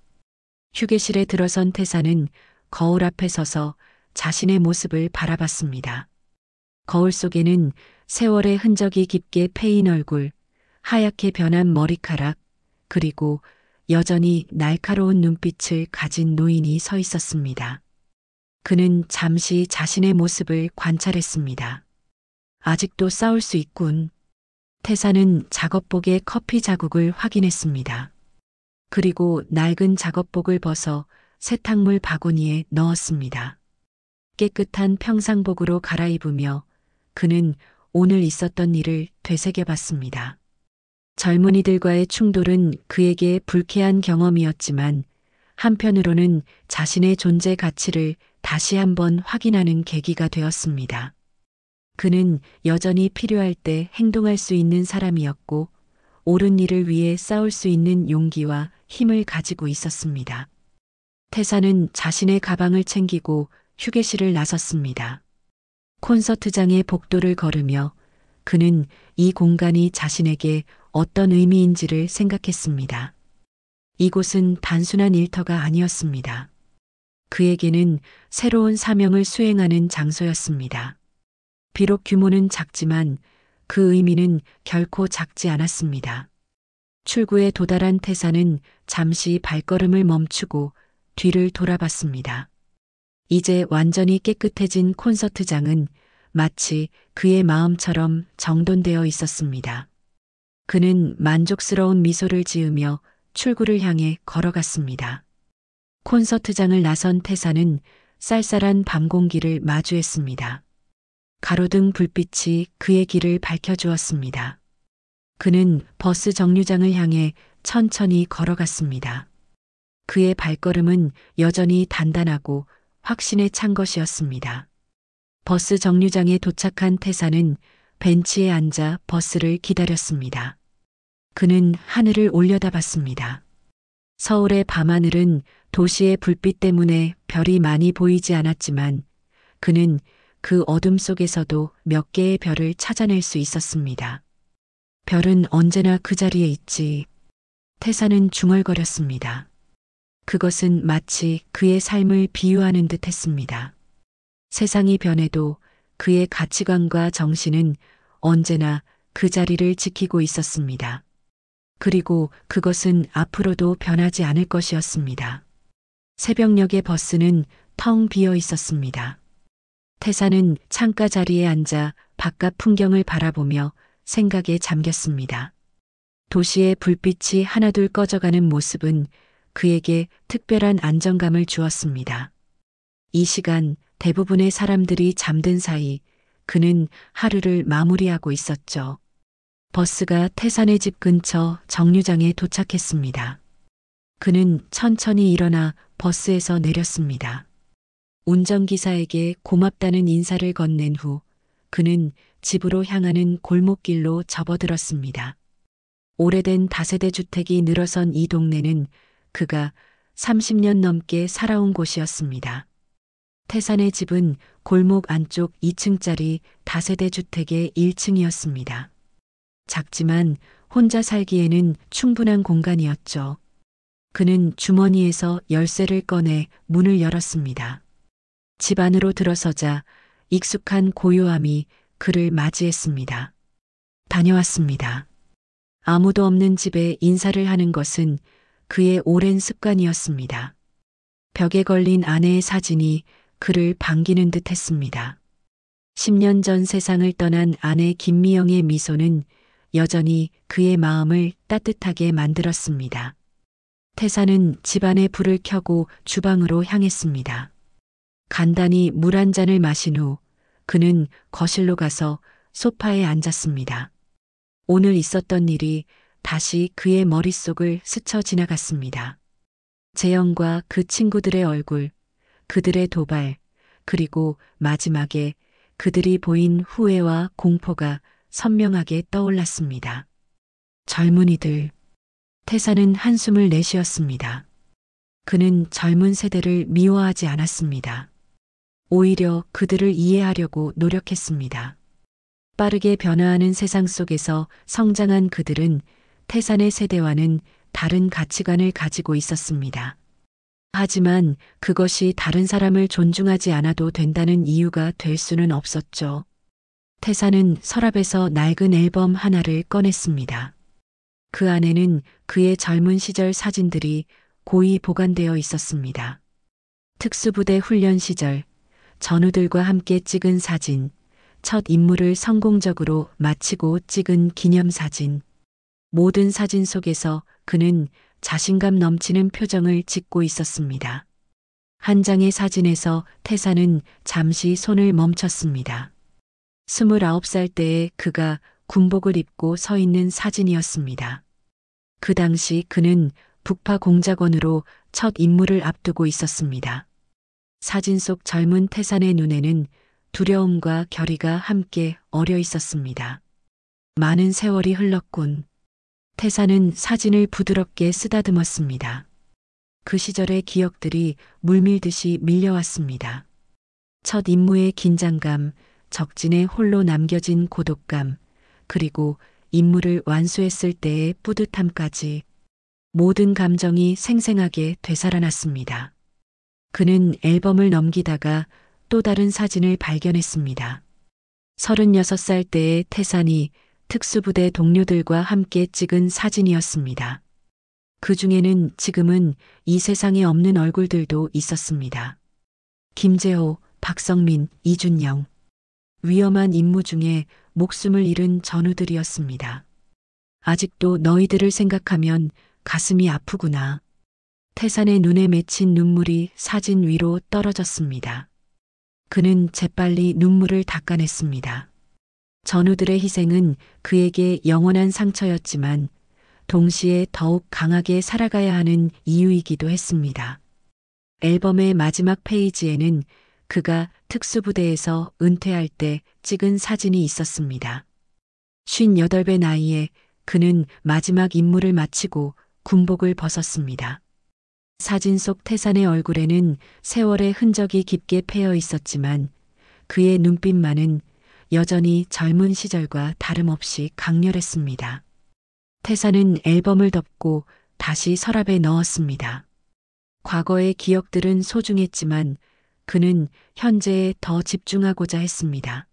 휴게실에 들어선 태사는 거울 앞에 서서 자신의 모습을 바라봤습니다. 거울 속에는 세월의 흔적이 깊게 패인 얼굴, 하얗게 변한 머리카락, 그리고 여전히 날카로운 눈빛을 가진 노인이 서 있었습니다. 그는 잠시 자신의 모습을 관찰했습니다. 아직도 싸울 수 있군. 태사는 작업복의 커피 자국을 확인했습니다. 그리고 낡은 작업복을 벗어 세탁물 바구니에 넣었습니다. 깨끗한 평상복으로 갈아입으며 그는 오늘 있었던 일을 되새겨봤습니다. 젊은이들과의 충돌은 그에게 불쾌한 경험이었지만 한편으로는 자신의 존재 가치를 다시 한번 확인하는 계기가 되었습니다. 그는 여전히 필요할 때 행동할 수 있는 사람이었고 옳은 일을 위해 싸울 수 있는 용기와 힘을 가지고 있었습니다. 태사는 자신의 가방을 챙기고 휴게실을 나섰습니다. 콘서트장의 복도를 걸으며 그는 이 공간이 자신에게 어떤 의미인지를 생각했습니다. 이곳은 단순한 일터가 아니었습니다. 그에게는 새로운 사명을 수행하는 장소였습니다. 비록 규모는 작지만 그 의미는 결코 작지 않았습니다. 출구에 도달한 태사는 잠시 발걸음을 멈추고 뒤를 돌아봤습니다. 이제 완전히 깨끗해진 콘서트장은 마치 그의 마음처럼 정돈되어 있었습니다. 그는 만족스러운 미소를 지으며 출구를 향해 걸어갔습니다. 콘서트장을 나선 태사는 쌀쌀한 밤 공기를 마주했습니다. 가로등 불빛이 그의 길을 밝혀주었습니다. 그는 버스 정류장을 향해 천천히 걸어갔습니다. 그의 발걸음은 여전히 단단하고 확신에 찬 것이었습니다. 버스 정류장에 도착한 태사는 벤치에 앉아 버스를 기다렸습니다. 그는 하늘을 올려다봤습니다. 서울의 밤하늘은 도시의 불빛 때문에 별이 많이 보이지 않았지만 그는 그 어둠 속에서도 몇 개의 별을 찾아낼 수 있었습니다. 별은 언제나 그 자리에 있지. 태사는 중얼거렸습니다. 그것은 마치 그의 삶을 비유하는 듯 했습니다. 세상이 변해도 그의 가치관과 정신은 언제나 그 자리를 지키고 있었습니다. 그리고 그것은 앞으로도 변하지 않을 것이었습니다. 새벽녘의 버스는 텅 비어 있었습니다. 태사는 창가 자리에 앉아 바깥 풍경을 바라보며 생각에 잠겼습니다. 도시의 불빛이 하나둘 꺼져가는 모습은 그에게 특별한 안정감을 주었습니다. 이 시간 대부분의 사람들이 잠든 사이 그는 하루를 마무리하고 있었죠. 버스가 태산의 집 근처 정류장에 도착했습니다. 그는 천천히 일어나 버스에서 내렸습니다. 운전기사에게 고맙다는 인사를 건넨 후 그는 집으로 향하는 골목길로 접어들었습니다. 오래된 다세대 주택이 늘어선 이 동네는 그가 30년 넘게 살아온 곳이었습니다. 태산의 집은 골목 안쪽 2층짜리 다세대 주택의 1층이었습니다. 작지만 혼자 살기에는 충분한 공간이었죠. 그는 주머니에서 열쇠를 꺼내 문을 열었습니다. 집 안으로 들어서자 익숙한 고요함이 그를 맞이했습니다. 다녀왔습니다. 아무도 없는 집에 인사를 하는 것은 그의 오랜 습관이었습니다. 벽에 걸린 아내의 사진이 그를 반기는 듯 했습니다. 10년 전 세상을 떠난 아내 김미영의 미소는 여전히 그의 마음을 따뜻하게 만들었습니다. 태사는 집안에 불을 켜고 주방으로 향했습니다. 간단히 물 한 잔을 마신 후 그는 거실로 가서 소파에 앉았습니다. 오늘 있었던 일이 다시 그의 머릿속을 스쳐 지나갔습니다. 재영과 그 친구들의 얼굴, 그들의 도발, 그리고 마지막에 그들이 보인 후회와 공포가 선명하게 떠올랐습니다. 젊은이들. 태사는 한숨을 내쉬었습니다. 그는 젊은 세대를 미워하지 않았습니다. 오히려 그들을 이해하려고 노력했습니다. 빠르게 변화하는 세상 속에서 성장한 그들은 태산의 세대와는 다른 가치관을 가지고 있었습니다. 하지만 그것이 다른 사람을 존중하지 않아도 된다는 이유가 될 수는 없었죠. 태사는 서랍에서 낡은 앨범 하나를 꺼냈습니다. 그 안에는 그의 젊은 시절 사진들이 고이 보관되어 있었습니다. 특수부대 훈련 시절, 전우들과 함께 찍은 사진, 첫 임무를 성공적으로 마치고 찍은 기념사진. 모든 사진 속에서 그는 자신감 넘치는 표정을 짓고 있었습니다. 한 장의 사진에서 태사는 잠시 손을 멈췄습니다. 29살 때에 그가 군복을 입고 서 있는 사진이었습니다. 그 당시 그는 북파 공작원으로 첫 임무를 앞두고 있었습니다. 사진 속 젊은 태산의 눈에는 두려움과 결의가 함께 어려 있었습니다. 많은 세월이 흘렀군. 태산은 사진을 부드럽게 쓰다듬었습니다. 그 시절의 기억들이 물밀듯이 밀려왔습니다. 첫 임무의 긴장감, 적진에 홀로 남겨진 고독감, 그리고 임무를 완수했을 때의 뿌듯함까지 모든 감정이 생생하게 되살아났습니다. 그는 앨범을 넘기다가 또 다른 사진을 발견했습니다. 36살 때의 태산이 특수부대 동료들과 함께 찍은 사진이었습니다. 그 중에는 지금은 이 세상에 없는 얼굴들도 있었습니다. 김재호, 박성민, 이준영. 위험한 임무 중에 목숨을 잃은 전우들이었습니다. 아직도 너희들을 생각하면 가슴이 아프구나. 태산의 눈에 맺힌 눈물이 사진 위로 떨어졌습니다. 그는 재빨리 눈물을 닦아냈습니다. 전우들의 희생은 그에게 영원한 상처였지만 동시에 더욱 강하게 살아가야 하는 이유이기도 했습니다. 앨범의 마지막 페이지에는 그가 특수부대에서 은퇴할 때 찍은 사진이 있었습니다. 58배 나이에 그는 마지막 임무를 마치고 군복을 벗었습니다. 사진 속 태산의 얼굴에는 세월의 흔적이 깊게 패여 있었지만 그의 눈빛만은 여전히 젊은 시절과 다름없이 강렬했습니다. 태산은 앨범을 덮고 다시 서랍에 넣었습니다. 과거의 기억들은 소중했지만 그는 현재에 더 집중하고자 했습니다.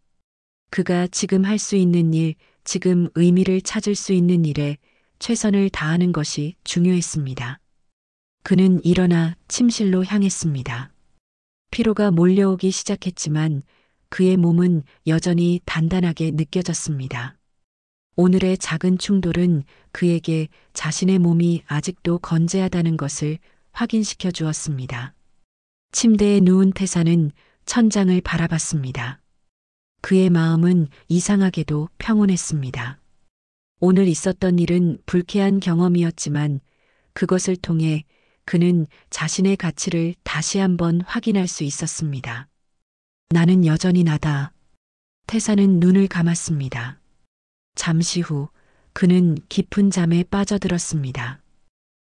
그가 지금 할 수 있는 일, 지금 의미를 찾을 수 있는 일에 최선을 다하는 것이 중요했습니다. 그는 일어나 침실로 향했습니다. 피로가 몰려오기 시작했지만 그의 몸은 여전히 단단하게 느껴졌습니다. 오늘의 작은 충돌은 그에게 자신의 몸이 아직도 건재하다는 것을 확인시켜 주었습니다. 침대에 누운 태산은 천장을 바라봤습니다. 그의 마음은 이상하게도 평온했습니다. 오늘 있었던 일은 불쾌한 경험이었지만 그것을 통해 그는 자신의 가치를 다시 한번 확인할 수 있었습니다. 나는 여전히 나다. 태산은 눈을 감았습니다. 잠시 후 그는 깊은 잠에 빠져들었습니다.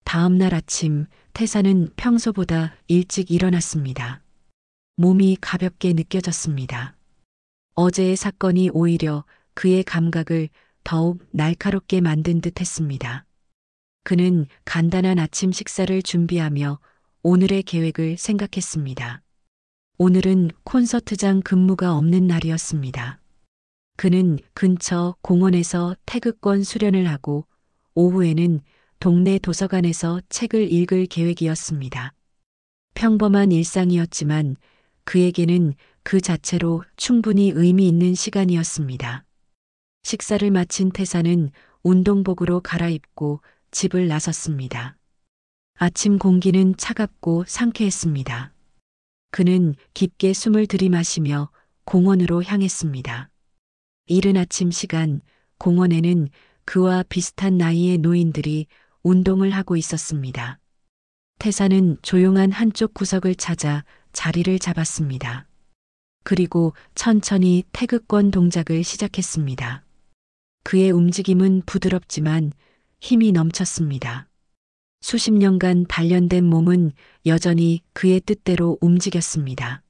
다음 날 아침 태산은 평소보다 일찍 일어났습니다. 몸이 가볍게 느껴졌습니다. 어제의 사건이 오히려 그의 감각을 더욱 날카롭게 만든 듯 했습니다. 그는 간단한 아침 식사를 준비하며 오늘의 계획을 생각했습니다. 오늘은 콘서트장 근무가 없는 날이었습니다. 그는 근처 공원에서 태극권 수련을 하고 오후에는 동네 도서관에서 책을 읽을 계획이었습니다. 평범한 일상이었지만 그에게는 그 자체로 충분히 의미 있는 시간이었습니다. 식사를 마친 태산은 운동복으로 갈아입고 집을 나섰습니다. 아침 공기는 차갑고 상쾌했습니다. 그는 깊게 숨을 들이마시며 공원으로 향했습니다. 이른 아침 시간 공원에는 그와 비슷한 나이의 노인들이 운동을 하고 있었습니다. 태산은 조용한 한쪽 구석을 찾아 자리를 잡았습니다. 그리고 천천히 태극권 동작을 시작했습니다. 그의 움직임은 부드럽지만 힘이 넘쳤습니다. 수십 년간 단련된 몸은 여전히 그의 뜻대로 움직였습니다.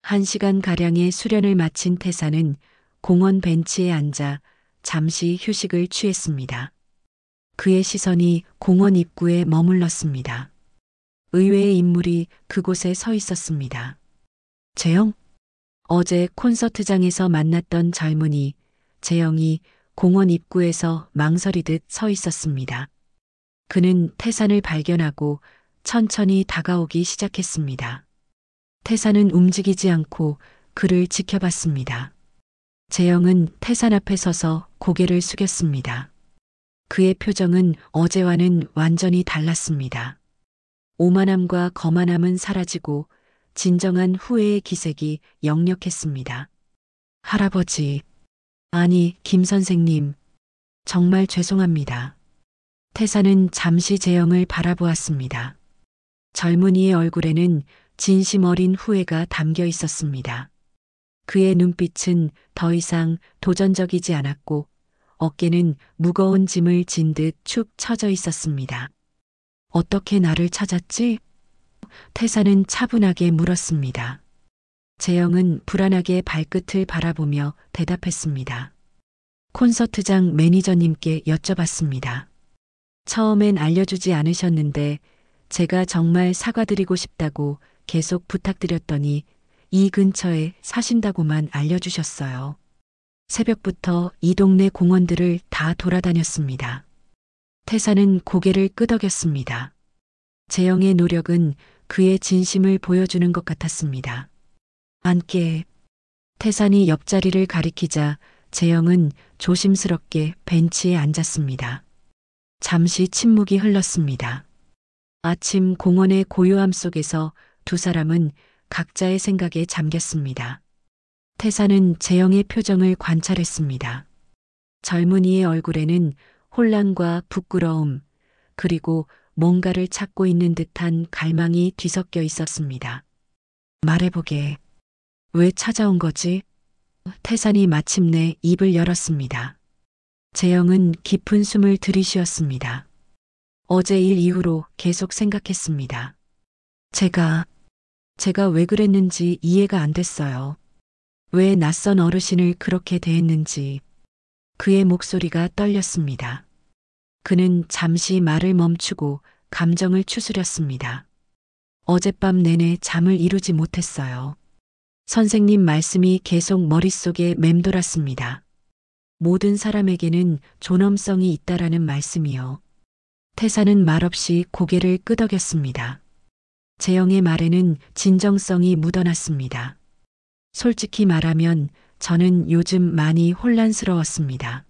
1시간가량의 수련을 마친 태산은 공원 벤치에 앉아 잠시 휴식을 취했습니다. 그의 시선이 공원 입구에 머물렀습니다. 의외의 인물이 그곳에 서 있었습니다. 재영? 어제 콘서트장에서 만났던 젊은이 재영이 공원 입구에서 망설이듯 서 있었습니다. 그는 태산을 발견하고 천천히 다가오기 시작했습니다. 태산은 움직이지 않고 그를 지켜봤습니다. 재영은 태산 앞에 서서 고개를 숙였습니다. 그의 표정은 어제와는 완전히 달랐습니다. 오만함과 거만함은 사라지고 진정한 후회의 기색이 역력했습니다. 할아버지, 아니, 김 선생님, 정말 죄송합니다. 태산은 잠시 재영을 바라보았습니다. 젊은이의 얼굴에는 진심 어린 후회가 담겨 있었습니다. 그의 눈빛은 더 이상 도전적이지 않았고 어깨는 무거운 짐을 진 듯 축 처져 있었습니다. 어떻게 나를 찾았지? 태산은 차분하게 물었습니다. 재영은 불안하게 발끝을 바라보며 대답했습니다. 콘서트장 매니저님께 여쭤봤습니다. 처음엔 알려주지 않으셨는데 제가 정말 사과드리고 싶다고 계속 부탁드렸더니 이 근처에 사신다고만 알려주셨어요. 새벽부터 이 동네 공원들을 다 돌아다녔습니다. 태사는 고개를 끄덕였습니다. 재영의 노력은 그의 진심을 보여주는 것 같았습니다. 앉게. 태산이 옆자리를 가리키자 재영은 조심스럽게 벤치에 앉았습니다. 잠시 침묵이 흘렀습니다. 아침 공원의 고요함 속에서 두 사람은 각자의 생각에 잠겼습니다. 태사는 재영의 표정을 관찰했습니다. 젊은이의 얼굴에는 혼란과 부끄러움, 그리고 뭔가를 찾고 있는 듯한 갈망이 뒤섞여 있었습니다. 말해보게. 왜 찾아온 거지? 태산이 마침내 입을 열었습니다. 재영은 깊은 숨을 들이쉬었습니다. 어제 일 이후로 계속 생각했습니다. 제가 왜 그랬는지 이해가 안 됐어요. 왜 낯선 어르신을 그렇게 대했는지. 그의 목소리가 떨렸습니다. 그는 잠시 말을 멈추고 감정을 추스렸습니다. 어젯밤 내내 잠을 이루지 못했어요. 선생님 말씀이 계속 머릿속에 맴돌았습니다. 모든 사람에게는 존엄성이 있다라는 말씀이요. 태사는 말없이 고개를 끄덕였습니다. 재영의 말에는 진정성이 묻어났습니다. 솔직히 말하면 저는 요즘 많이 혼란스러웠습니다.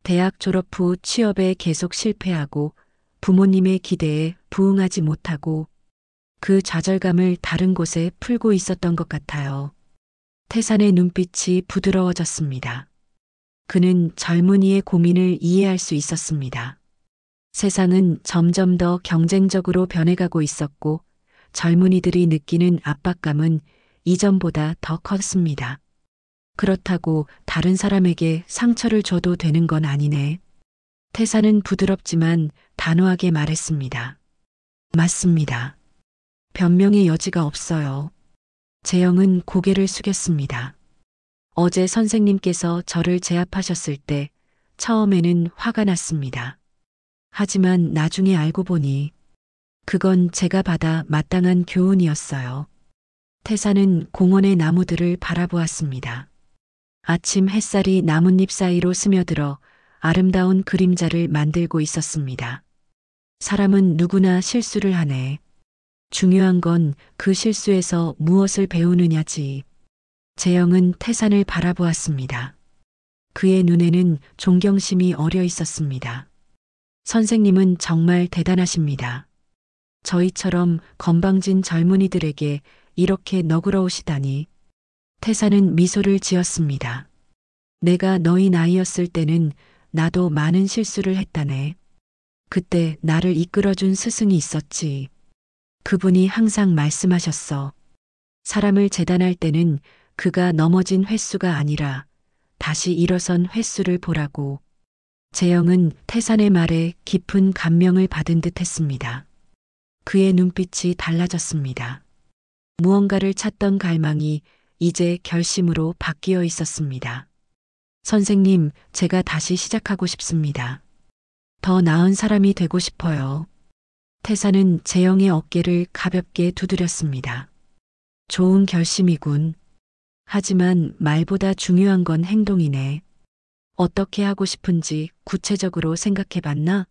대학 졸업 후 취업에 계속 실패하고 부모님의 기대에 부응하지 못하고 그 좌절감을 다른 곳에 풀고 있었던 것 같아요. 태산의 눈빛이 부드러워졌습니다. 그는 젊은이의 고민을 이해할 수 있었습니다. 세상은 점점 더 경쟁적으로 변해가고 있었고 젊은이들이 느끼는 압박감은 이전보다 더 컸습니다. 그렇다고 다른 사람에게 상처를 줘도 되는 건 아니네. 태사는 부드럽지만 단호하게 말했습니다. 맞습니다. 변명의 여지가 없어요. 재영은 고개를 숙였습니다. 어제 선생님께서 저를 제압하셨을 때 처음에는 화가 났습니다. 하지만 나중에 알고 보니 그건 제가 받아 마땅한 교훈이었어요. 태사는 공원의 나무들을 바라보았습니다. 아침 햇살이 나뭇잎 사이로 스며들어 아름다운 그림자를 만들고 있었습니다. 사람은 누구나 실수를 하네. 중요한 건 그 실수에서 무엇을 배우느냐지. 재영은 태산을 바라보았습니다. 그의 눈에는 존경심이 어려 있었습니다. 선생님은 정말 대단하십니다. 저희처럼 건방진 젊은이들에게 이렇게 너그러우시다니. 태사는 미소를 지었습니다. 내가 너희 나이였을 때는 나도 많은 실수를 했다네. 그때 나를 이끌어준 스승이 있었지. 그분이 항상 말씀하셨어. 사람을 재단할 때는 그가 넘어진 횟수가 아니라 다시 일어선 횟수를 보라고. 재영은 태산의 말에 깊은 감명을 받은 듯 했습니다. 그의 눈빛이 달라졌습니다. 무언가를 찾던 갈망이 이제 결심으로 바뀌어 있었습니다. 선생님, 제가 다시 시작하고 싶습니다. 더 나은 사람이 되고 싶어요. 태사는 재영의 어깨를 가볍게 두드렸습니다. 좋은 결심이군. 하지만 말보다 중요한 건 행동이네. 어떻게 하고 싶은지 구체적으로 생각해 봤나?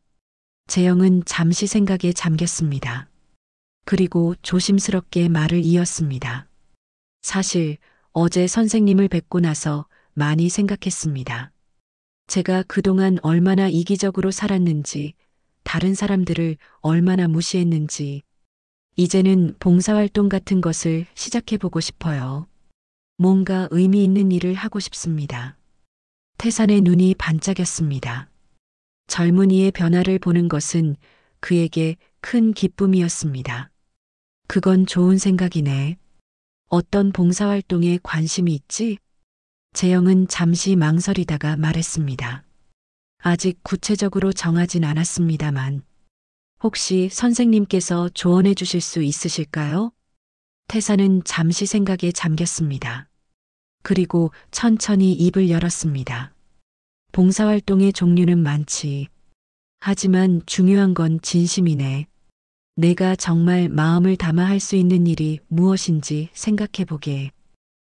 재영은 잠시 생각에 잠겼습니다. 그리고 조심스럽게 말을 이었습니다. 사실 어제 선생님을 뵙고 나서 많이 생각했습니다. 제가 그동안 얼마나 이기적으로 살았는지, 다른 사람들을 얼마나 무시했는지, 이제는 봉사활동 같은 것을 시작해보고 싶어요. 뭔가 의미 있는 일을 하고 싶습니다. 태산의 눈이 반짝였습니다. 젊은이의 변화를 보는 것은 그에게 큰 기쁨이었습니다. 그건 좋은 생각이네. 어떤 봉사활동에 관심이 있지? 재영은 잠시 망설이다가 말했습니다. 아직 구체적으로 정하진 않았습니다만, 혹시 선생님께서 조언해 주실 수 있으실까요? 태사는 잠시 생각에 잠겼습니다. 그리고 천천히 입을 열었습니다. 봉사활동의 종류는 많지. 하지만 중요한 건 진심이네. 내가 정말 마음을 담아 할 수 있는 일이 무엇인지 생각해 보게.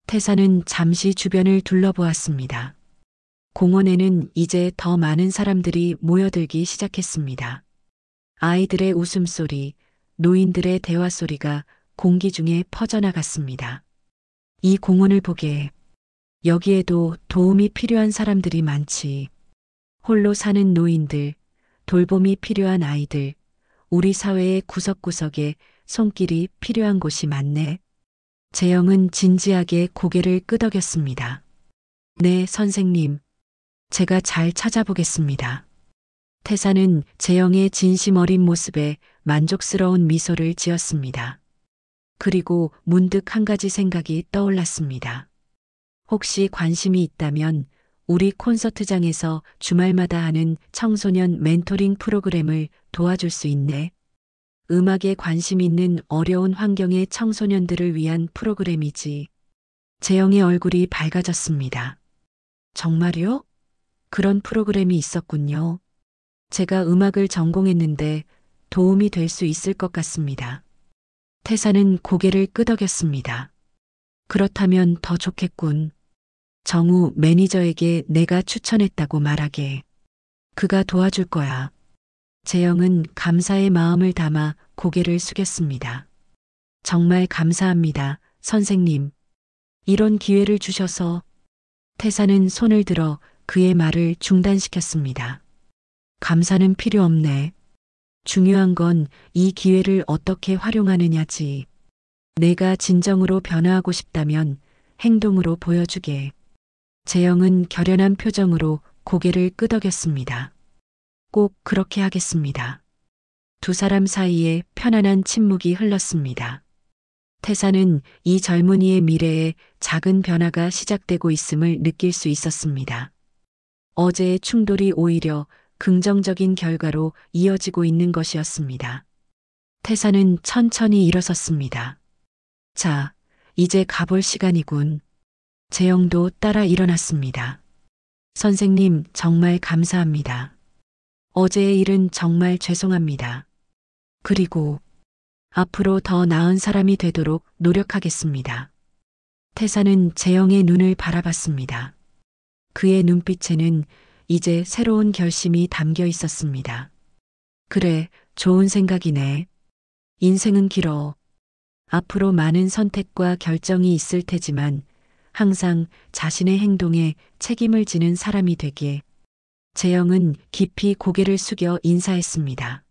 태사는 잠시 주변을 둘러보았습니다. 공원에는 이제 더 많은 사람들이 모여들기 시작했습니다. 아이들의 웃음소리, 노인들의 대화소리가 공기 중에 퍼져나갔습니다. 이 공원을 보게. 여기에도 도움이 필요한 사람들이 많지. 홀로 사는 노인들, 돌봄이 필요한 아이들, 우리 사회의 구석구석에 손길이 필요한 곳이 많네. 재영은 진지하게 고개를 끄덕였습니다. 네, 선생님. 제가 잘 찾아보겠습니다. 태사는 재영의 진심 어린 모습에 만족스러운 미소를 지었습니다. 그리고 문득 한 가지 생각이 떠올랐습니다. 혹시 관심이 있다면 우리 콘서트장에서 주말마다 하는 청소년 멘토링 프로그램을 도와줄 수 있네. 음악에 관심 있는 어려운 환경의 청소년들을 위한 프로그램이지. 재영의 얼굴이 밝아졌습니다. 정말요? 그런 프로그램이 있었군요. 제가 음악을 전공했는데 도움이 될 수 있을 것 같습니다. 태사는 고개를 끄덕였습니다. 그렇다면 더 좋겠군. 정우 매니저에게 내가 추천했다고 말하게. 그가 도와줄 거야. 재영은 감사의 마음을 담아 고개를 숙였습니다. 정말 감사합니다, 선생님. 이런 기회를 주셔서. 태사는 손을 들어 그의 말을 중단시켰습니다. 감사는 필요 없네. 중요한 건 이 기회를 어떻게 활용하느냐지. 내가 진정으로 변화하고 싶다면 행동으로 보여주게. 재영은 결연한 표정으로 고개를 끄덕였습니다. 꼭 그렇게 하겠습니다. 두 사람 사이에 편안한 침묵이 흘렀습니다. 태사는 이 젊은이의 미래에 작은 변화가 시작되고 있음을 느낄 수 있었습니다. 어제의 충돌이 오히려 긍정적인 결과로 이어지고 있는 것이었습니다. 태사는 천천히 일어섰습니다. 자, 이제 가볼 시간이군. 재영도 따라 일어났습니다. 선생님, 정말 감사합니다. 어제의 일은 정말 죄송합니다. 그리고 앞으로 더 나은 사람이 되도록 노력하겠습니다. 태사는 재영의 눈을 바라봤습니다. 그의 눈빛에는 이제 새로운 결심이 담겨 있었습니다. 그래, 좋은 생각이네. 인생은 길어. 앞으로 많은 선택과 결정이 있을 테지만 항상 자신의 행동에 책임을 지는 사람이 되게. 재영은 깊이 고개를 숙여 인사했습니다.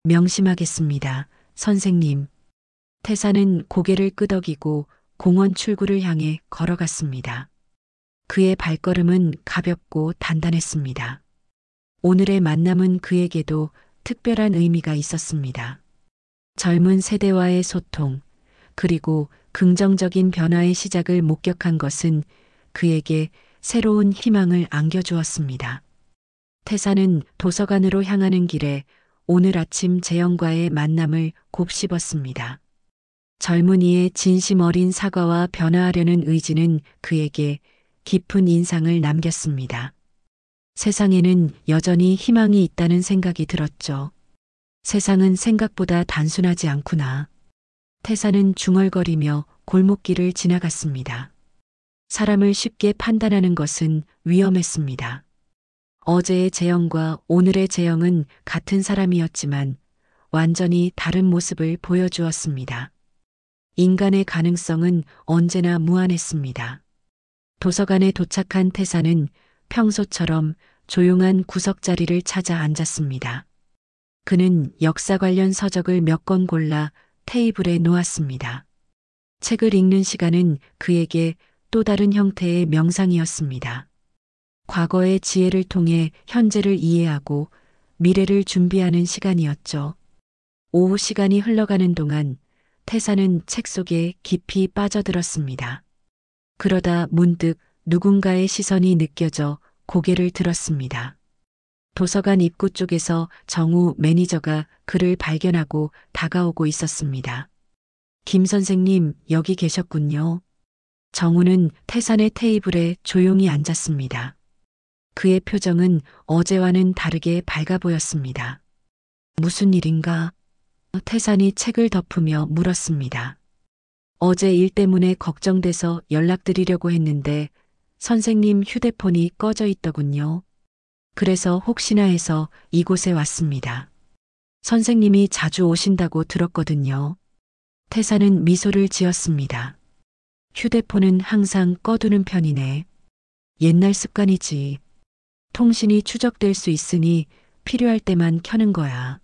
명심하겠습니다, 선생님. 태사는 고개를 끄덕이고 공원 출구를 향해 걸어갔습니다. 그의 발걸음은 가볍고 단단했습니다. 오늘의 만남은 그에게도 특별한 의미가 있었습니다. 젊은 세대와의 소통, 그리고 긍정적인 변화의 시작을 목격한 것은 그에게 새로운 희망을 안겨주었습니다. 태사는 도서관으로 향하는 길에 오늘 아침 재영과의 만남을 곱씹었습니다. 젊은이의 진심 어린 사과와 변화하려는 의지는 그에게 깊은 인상을 남겼습니다. 세상에는 여전히 희망이 있다는 생각이 들었죠. 세상은 생각보다 단순하지 않구나. 태사는 중얼거리며 골목길을 지나갔습니다. 사람을 쉽게 판단하는 것은 위험했습니다. 어제의 재영과 오늘의 재영은 같은 사람이었지만 완전히 다른 모습을 보여주었습니다. 인간의 가능성은 언제나 무한했습니다. 도서관에 도착한 태사는 평소처럼 조용한 구석자리를 찾아 앉았습니다. 그는 역사 관련 서적을 몇 권 골라 테이블에 놓았습니다. 책을 읽는 시간은 그에게 또 다른 형태의 명상이었습니다. 과거의 지혜를 통해 현재를 이해하고 미래를 준비하는 시간이었죠. 오후 시간이 흘러가는 동안 태사는 책 속에 깊이 빠져들었습니다. 그러다 문득 누군가의 시선이 느껴져 고개를 들었습니다. 도서관 입구 쪽에서 정우 매니저가 그를 발견하고 다가오고 있었습니다. 김 선생님, 여기 계셨군요. 정우는 태산의 테이블에 조용히 앉았습니다. 그의 표정은 어제와는 다르게 밝아 보였습니다. 무슨 일인가? 태산이 책을 덮으며 물었습니다. 어제 일 때문에 걱정돼서 연락드리려고 했는데 선생님 휴대폰이 꺼져 있더군요. 그래서 혹시나 해서 이곳에 왔습니다. 선생님이 자주 오신다고 들었거든요. 태사는 미소를 지었습니다. 휴대폰은 항상 꺼두는 편이네. 옛날 습관이지. 통신이 추적될 수 있으니 필요할 때만 켜는 거야.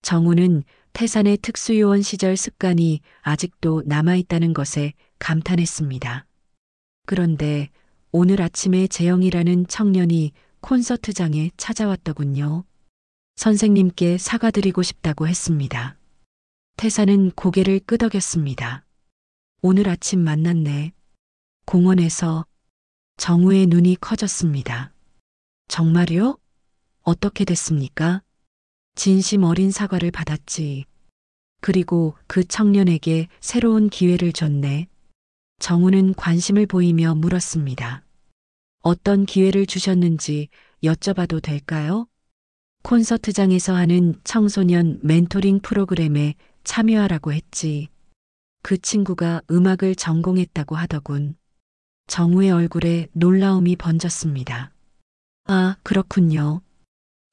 정우는 태산의 특수요원 시절 습관이 아직도 남아있다는 것에 감탄했습니다. 그런데 오늘 아침에 재영이라는 청년이 콘서트장에 찾아왔더군요. 선생님께 사과드리고 싶다고 했습니다. 태사는 고개를 끄덕였습니다. 오늘 아침 만났네. 공원에서. 정우의 눈이 커졌습니다. 정말요? 어떻게 됐습니까? 진심 어린 사과를 받았지. 그리고 그 청년에게 새로운 기회를 줬네. 정우는 관심을 보이며 물었습니다. 어떤 기회를 주셨는지 여쭤봐도 될까요? 콘서트장에서 하는 청소년 멘토링 프로그램에 참여하라고 했지. 그 친구가 음악을 전공했다고 하더군. 정우의 얼굴에 놀라움이 번졌습니다. 아, 그렇군요.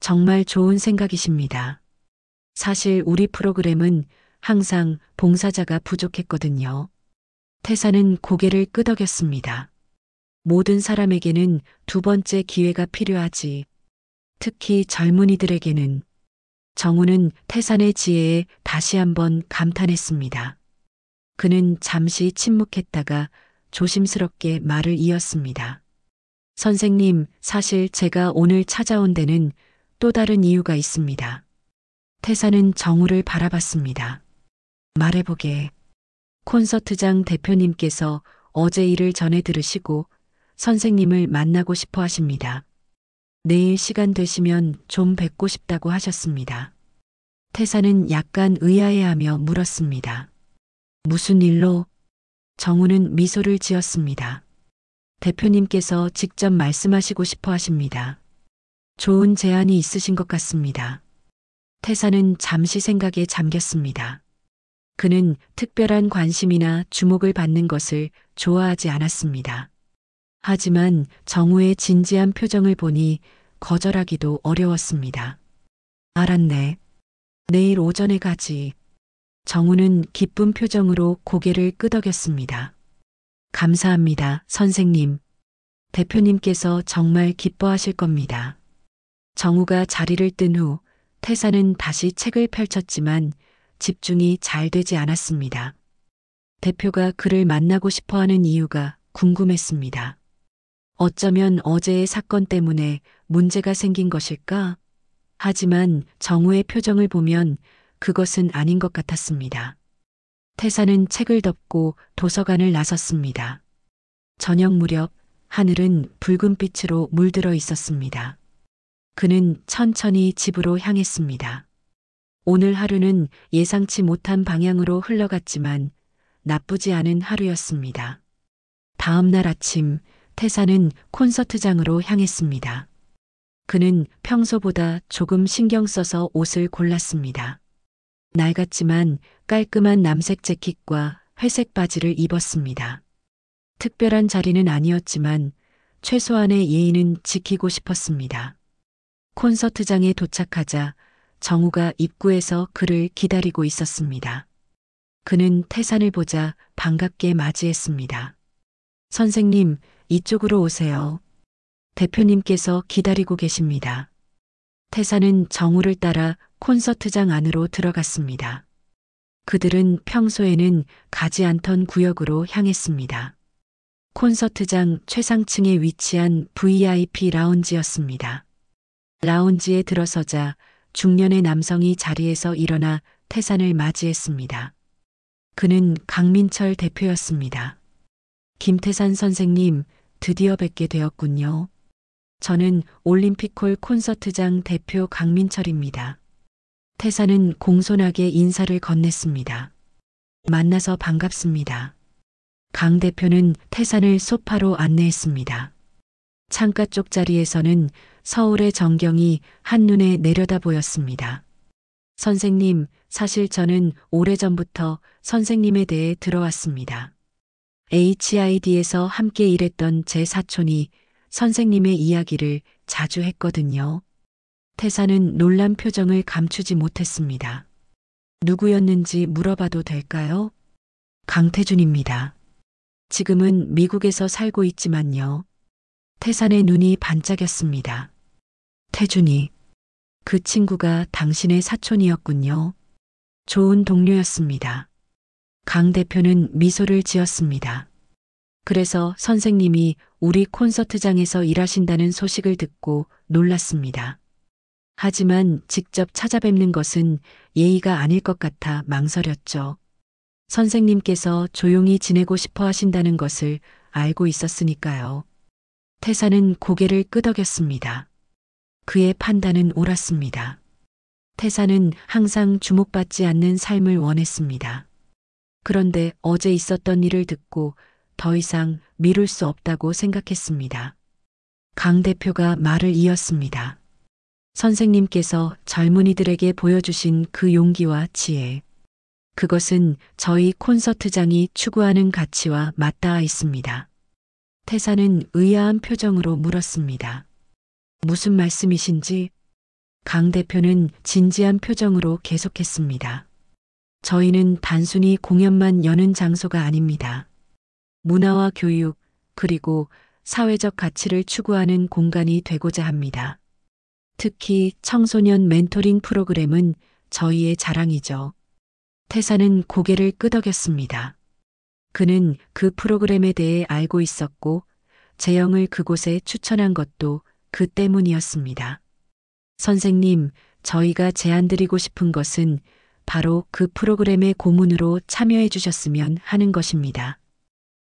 정말 좋은 생각이십니다. 사실 우리 프로그램은 항상 봉사자가 부족했거든요. 태사는 고개를 끄덕였습니다. 모든 사람에게는 두 번째 기회가 필요하지. 특히 젊은이들에게는. 정우는 태산의 지혜에 다시 한번 감탄했습니다. 그는 잠시 침묵했다가 조심스럽게 말을 이었습니다. 선생님, 사실 제가 오늘 찾아온 데는 또 다른 이유가 있습니다. 태사는 정우를 바라봤습니다. 말해보게. 콘서트장 대표님께서 어제 일을 전해 들으시고 선생님을 만나고 싶어 하십니다. 내일 시간 되시면 좀 뵙고 싶다고 하셨습니다. 태사는 약간 의아해하며 물었습니다. 무슨 일로? 정우는 미소를 지었습니다. 대표님께서 직접 말씀하시고 싶어 하십니다. 좋은 제안이 있으신 것 같습니다. 태사는 잠시 생각에 잠겼습니다. 그는 특별한 관심이나 주목을 받는 것을 좋아하지 않았습니다. 하지만 정우의 진지한 표정을 보니 거절하기도 어려웠습니다. 알았네. 내일 오전에 가지. 정우는 기쁜 표정으로 고개를 끄덕였습니다. 감사합니다, 선생님. 대표님께서 정말 기뻐하실 겁니다. 정우가 자리를 뜬 후 태사는 다시 책을 펼쳤지만 집중이 잘 되지 않았습니다. 대표가 그를 만나고 싶어 하는 이유가 궁금했습니다. 어쩌면 어제의 사건 때문에 문제가 생긴 것일까? 하지만 정우의 표정을 보면 그것은 아닌 것 같았습니다. 태사는 책을 덮고 도서관을 나섰습니다. 저녁 무렵 하늘은 붉은 빛으로 물들어 있었습니다. 그는 천천히 집으로 향했습니다. 오늘 하루는 예상치 못한 방향으로 흘러갔지만 나쁘지 않은 하루였습니다. 다음 날 아침 태사는 콘서트장으로 향했습니다. 그는 평소보다 조금 신경 써서 옷을 골랐습니다. 낡았지만 깔끔한 남색 재킷과 회색 바지를 입었습니다. 특별한 자리는 아니었지만 최소한의 예의는 지키고 싶었습니다. 콘서트장에 도착하자 정우가 입구에서 그를 기다리고 있었습니다. 그는 태산을 보자 반갑게 맞이했습니다. 선생님, 이쪽으로 오세요. 대표님께서 기다리고 계십니다. 태산은 정우를 따라 콘서트장 안으로 들어갔습니다. 그들은 평소에는 가지 않던 구역으로 향했습니다. 콘서트장 최상층에 위치한 VIP 라운지였습니다. 라운지에 들어서자 중년의 남성이 자리에서 일어나 태산을 맞이했습니다. 그는 강민철 대표였습니다. 김태산 선생님, 드디어 뵙게 되었군요. 저는 올림픽홀 콘서트장 대표 강민철입니다. 태산은 공손하게 인사를 건넸습니다. 만나서 반갑습니다. 강 대표는 태산을 소파로 안내했습니다. 창가 쪽 자리에서는 서울의 전경이 한눈에 내려다 보였습니다. 선생님, 사실 저는 오래전부터 선생님에 대해 들어왔습니다. HID에서 함께 일했던 제 사촌이 선생님의 이야기를 자주 했거든요. 태사는 놀란 표정을 감추지 못했습니다. 누구였는지 물어봐도 될까요? 강태준입니다. 지금은 미국에서 살고 있지만요. 태산의 눈이 반짝였습니다. 태준이, 그 친구가 당신의 사촌이었군요. 좋은 동료였습니다. 강 대표는 미소를 지었습니다. 그래서 선생님이 우리 콘서트장에서 일하신다는 소식을 듣고 놀랐습니다. 하지만 직접 찾아뵙는 것은 예의가 아닐 것 같아 망설였죠. 선생님께서 조용히 지내고 싶어 하신다는 것을 알고 있었으니까요. 태사는 고개를 끄덕였습니다. 그의 판단은 옳았습니다. 태사는 항상 주목받지 않는 삶을 원했습니다. 그런데 어제 있었던 일을 듣고 더 이상 미룰 수 없다고 생각했습니다. 강 대표가 말을 이었습니다. 선생님께서 젊은이들에게 보여주신 그 용기와 지혜. 그것은 저희 콘서트장이 추구하는 가치와 맞닿아 있습니다. 태사는 의아한 표정으로 물었습니다. 무슨 말씀이신지? 강 대표는 진지한 표정으로 계속했습니다. 저희는 단순히 공연만 여는 장소가 아닙니다. 문화와 교육, 그리고 사회적 가치를 추구하는 공간이 되고자 합니다. 특히 청소년 멘토링 프로그램은 저희의 자랑이죠. 태사는 고개를 끄덕였습니다. 그는 그 프로그램에 대해 알고 있었고 재영을 그곳에 추천한 것도 그 때문이었습니다. 선생님, 저희가 제안드리고 싶은 것은 바로 그 프로그램의 고문으로 참여해 주셨으면 하는 것입니다.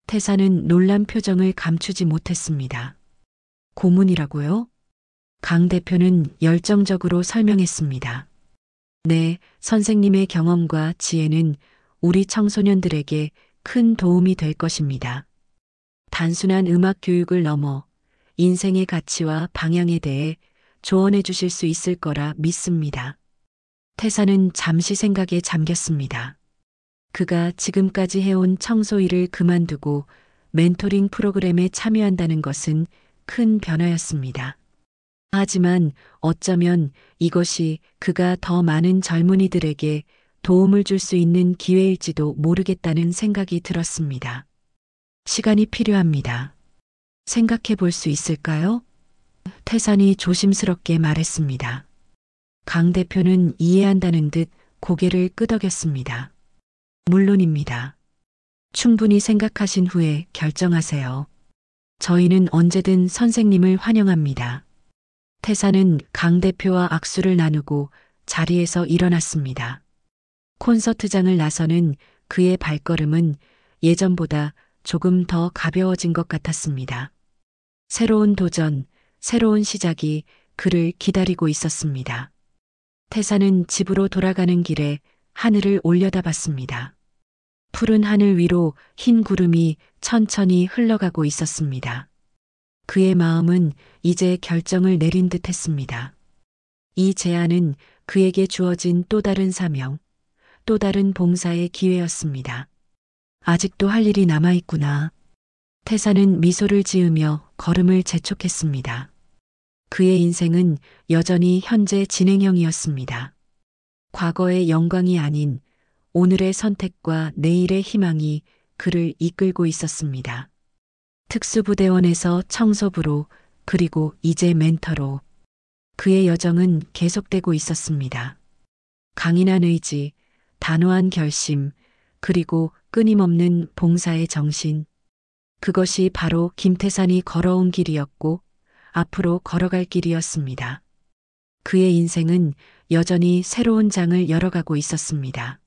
태사는 놀란 표정을 감추지 못했습니다. 고문이라고요? 강 대표는 열정적으로 설명했습니다. 네, 선생님의 경험과 지혜는 우리 청소년들에게 큰 도움이 될 것입니다. 단순한 음악 교육을 넘어 인생의 가치와 방향에 대해 조언해 주실 수 있을 거라 믿습니다. 태사는 잠시 생각에 잠겼습니다. 그가 지금까지 해온 청소 일을 그만두고 멘토링 프로그램에 참여한다는 것은 큰 변화였습니다. 하지만 어쩌면 이것이 그가 더 많은 젊은이들에게 도움을 줄 수 있는 기회일지도 모르겠다는 생각이 들었습니다. 시간이 필요합니다. 생각해 볼 수 있을까요? 태산이 조심스럽게 말했습니다. 강 대표는 이해한다는 듯 고개를 끄덕였습니다. 물론입니다. 충분히 생각하신 후에 결정하세요. 저희는 언제든 선생님을 환영합니다. 태사는 강 대표와 악수를 나누고 자리에서 일어났습니다. 콘서트장을 나서는 그의 발걸음은 예전보다 조금 더 가벼워진 것 같았습니다. 새로운 도전, 새로운 시작이 그를 기다리고 있었습니다. 태사는 집으로 돌아가는 길에 하늘을 올려다봤습니다. 푸른 하늘 위로 흰 구름이 천천히 흘러가고 있었습니다. 그의 마음은 이제 결정을 내린 듯 했습니다. 이 제안은 그에게 주어진 또 다른 사명, 또 다른 봉사의 기회였습니다. 아직도 할 일이 남아있구나. 태사는 미소를 지으며 걸음을 재촉했습니다. 그의 인생은 여전히 현재 진행형이었습니다. 과거의 영광이 아닌 오늘의 선택과 내일의 희망이 그를 이끌고 있었습니다. 특수부대원에서 청소부로 그리고 이제 멘토로 그의 여정은 계속되고 있었습니다. 강인한 의지, 단호한 결심, 그리고 끊임없는 봉사의 정신. 그것이 바로 김태산이 걸어온 길이었고 앞으로 걸어갈 길이었습니다. 그의 인생은 여전히 새로운 장을 열어가고 있었습니다.